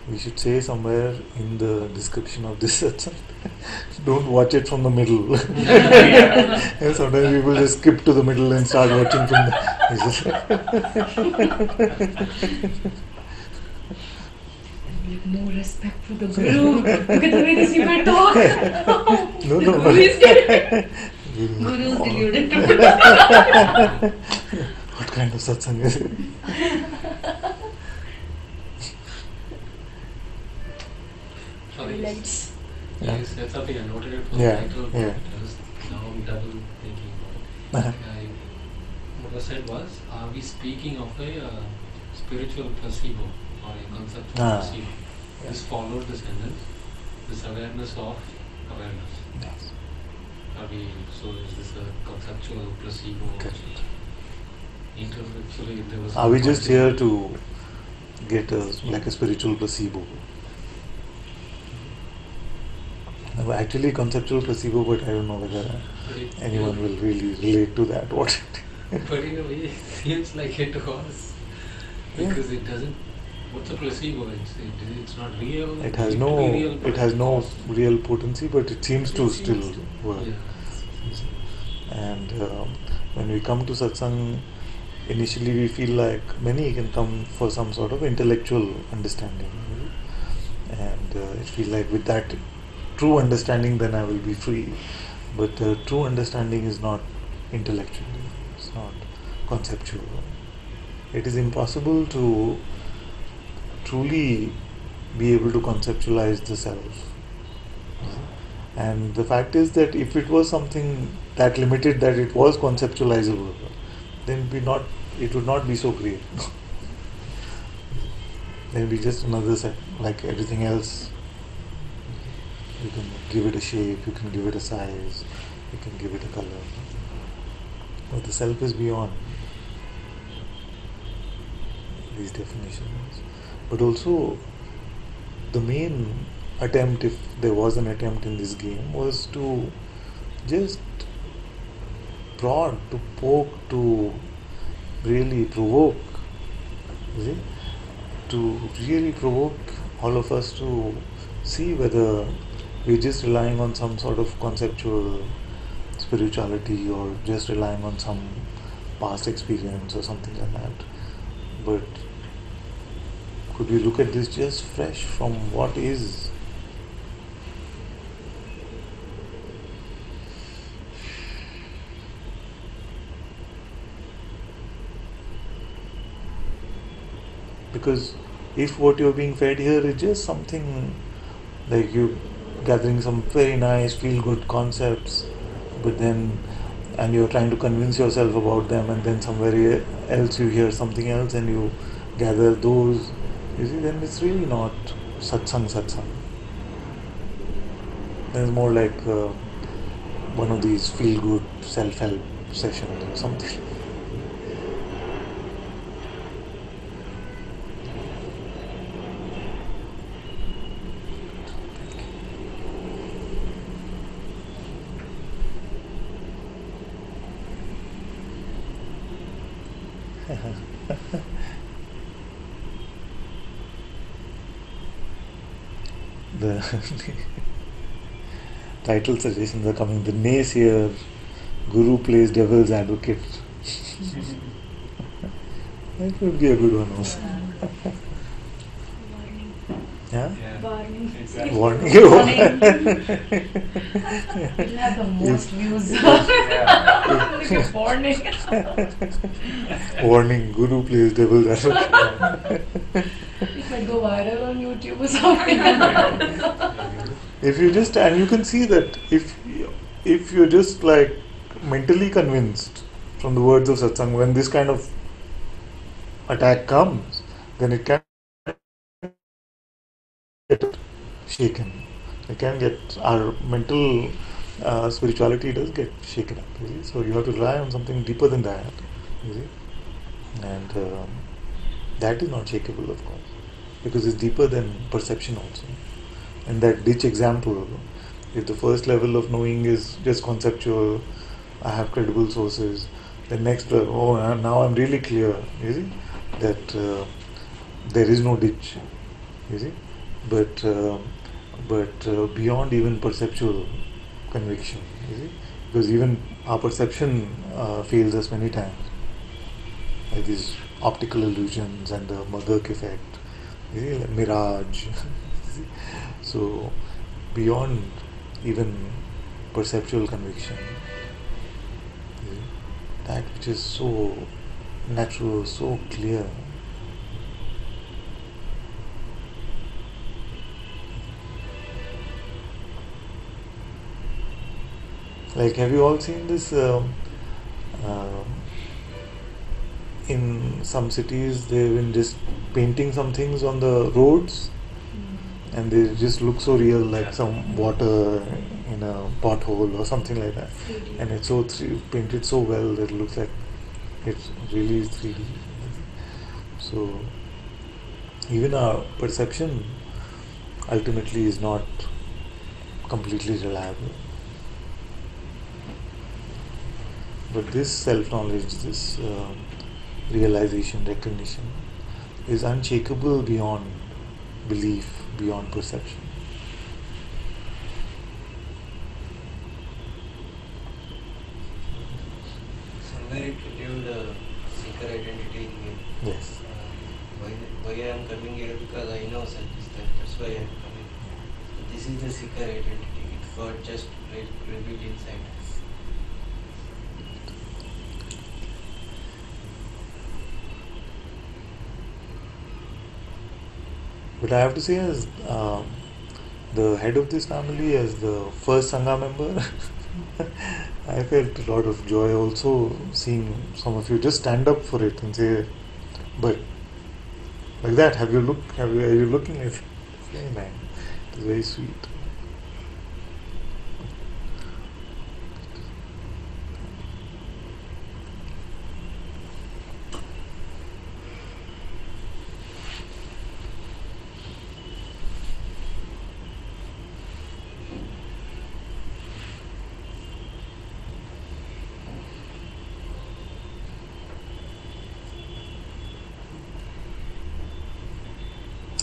S1: We should say somewhere in the description of this satsang, don't watch it from the middle. And sometimes people just skip to the middle and start watching from the.
S6: More respect for the guru. Look at the way these people talk.
S1: No.
S6: Guru is deluded.
S1: What kind of satsang is it?
S7: Lights.
S1: Yeah.
S7: You said something, I noted it for
S1: Yeah,
S7: the title,
S1: yeah.
S7: but now I'm double thinking about it. What I said was, are we speaking of a spiritual placebo or a conceptual placebo?
S1: Yeah.
S7: This followed the sentence, this awareness of awareness.
S1: Yes.
S7: Are we, so is this a conceptual placebo?
S1: Correct.
S7: Intellectually, there was
S1: Are we just here to get like a spiritual placebo? No, actually, conceptual placebo, but I don't know whether anyone will really relate to that. What?
S7: But in a way, it seems like it was. Because it doesn't. What's a placebo? It's not real.
S1: It has no real potency, but it seems to still work.
S7: Yeah.
S1: And when we come to satsang, initially we feel like many can come for some sort of intellectual understanding, and it feels like with that true understanding, then I will be free. But true understanding is not intellectual. It's not conceptual. It is impossible to truly be able to conceptualize the self. And the fact is that if it was something that limited that it was conceptualizable, then it would not be so great. Then it would be just another set, like everything else You can give it a shape, you can give it a size, you can give it a color. But the self is beyond these definitions. But also, the main attempt, if there was an attempt in this game, was to just prod, to poke, to really provoke, you see? To really provoke all of us to see whether we're just relying on some sort of conceptual spirituality or just relying on some past experience or something like that. But could we look at this just fresh from what is? Because if what you're being fed here is just something like you gathering some very nice feel-good concepts, but then and you're trying to convince yourself about them, and then somewhere else you hear something else and you gather those, you see, then it's really not satsang. Then it's more like one of these feel-good self-help sessions or something. The title suggestions are coming. The naysayer guru plays devil's advocate. That would be a good one also. Yeah?
S8: Warning.
S3: Exactly.
S1: Warning.
S6: It'll have the most views. Like a warning.
S1: Warning, guru plays devil's advocate.
S6: It might go viral on YouTube or something.
S1: If you just, and you can see that if you're just like mentally convinced from the words of satsang, when this kind of attack comes, then it can get shaken. It can get, our mental spirituality does get shaken up. You see? So you have to rely on something deeper than that. You see? And that is not shakeable, of course, because it's deeper than perception also. And that ditch example, if the first level of knowing is just conceptual, I have credible sources, the next level, now I'm really clear, you see, that there is no ditch, you see, but beyond even perceptual conviction, you see, because even our perception fails us many times, like these optical illusions and the Murdoch effect, you see, like mirage. So beyond even perceptual conviction, that which is so natural, so clear, like, have you all seen this in some cities they've been just painting some things on the roads and they just look so real, like some water in a pothole or something like that, and it's so painted so well that it looks like it's really 3D. So even our perception ultimately is not completely reliable, but this self-knowledge, this realization, recognition is unshakable beyond belief, beyond perception.
S2: Somewhere it reviewed seeker identity in me.
S1: Yes.
S2: Why I am coming here, because I know self is there. That's why I am coming. This is the seeker identity. It got just revealed inside.
S1: But I have to say, as the head of this family, as the first Sangha member, I felt a lot of joy also seeing some of you just stand up for it and say, but like that, are you looking at it? It's very nice. It's very sweet.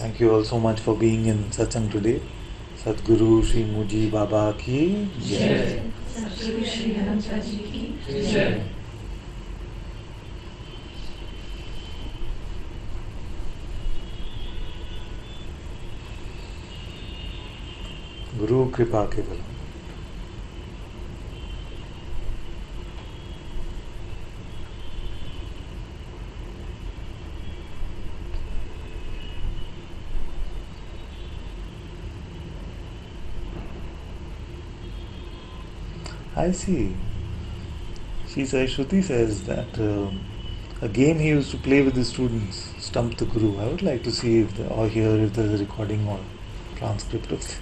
S1: Thank you all so much for being in Satsang today. Sadguru Sri Muji Baba ki Jai.
S9: Satguru Shri Ananta Ji ki Jai.
S1: Guru Kripa Keval. I see. Shruti says that a game he used to play with his students, Stump the Guru. I would like to see or hear if there is a recording or transcript of this.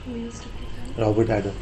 S6: Who used to play that?
S1: Robert Adams.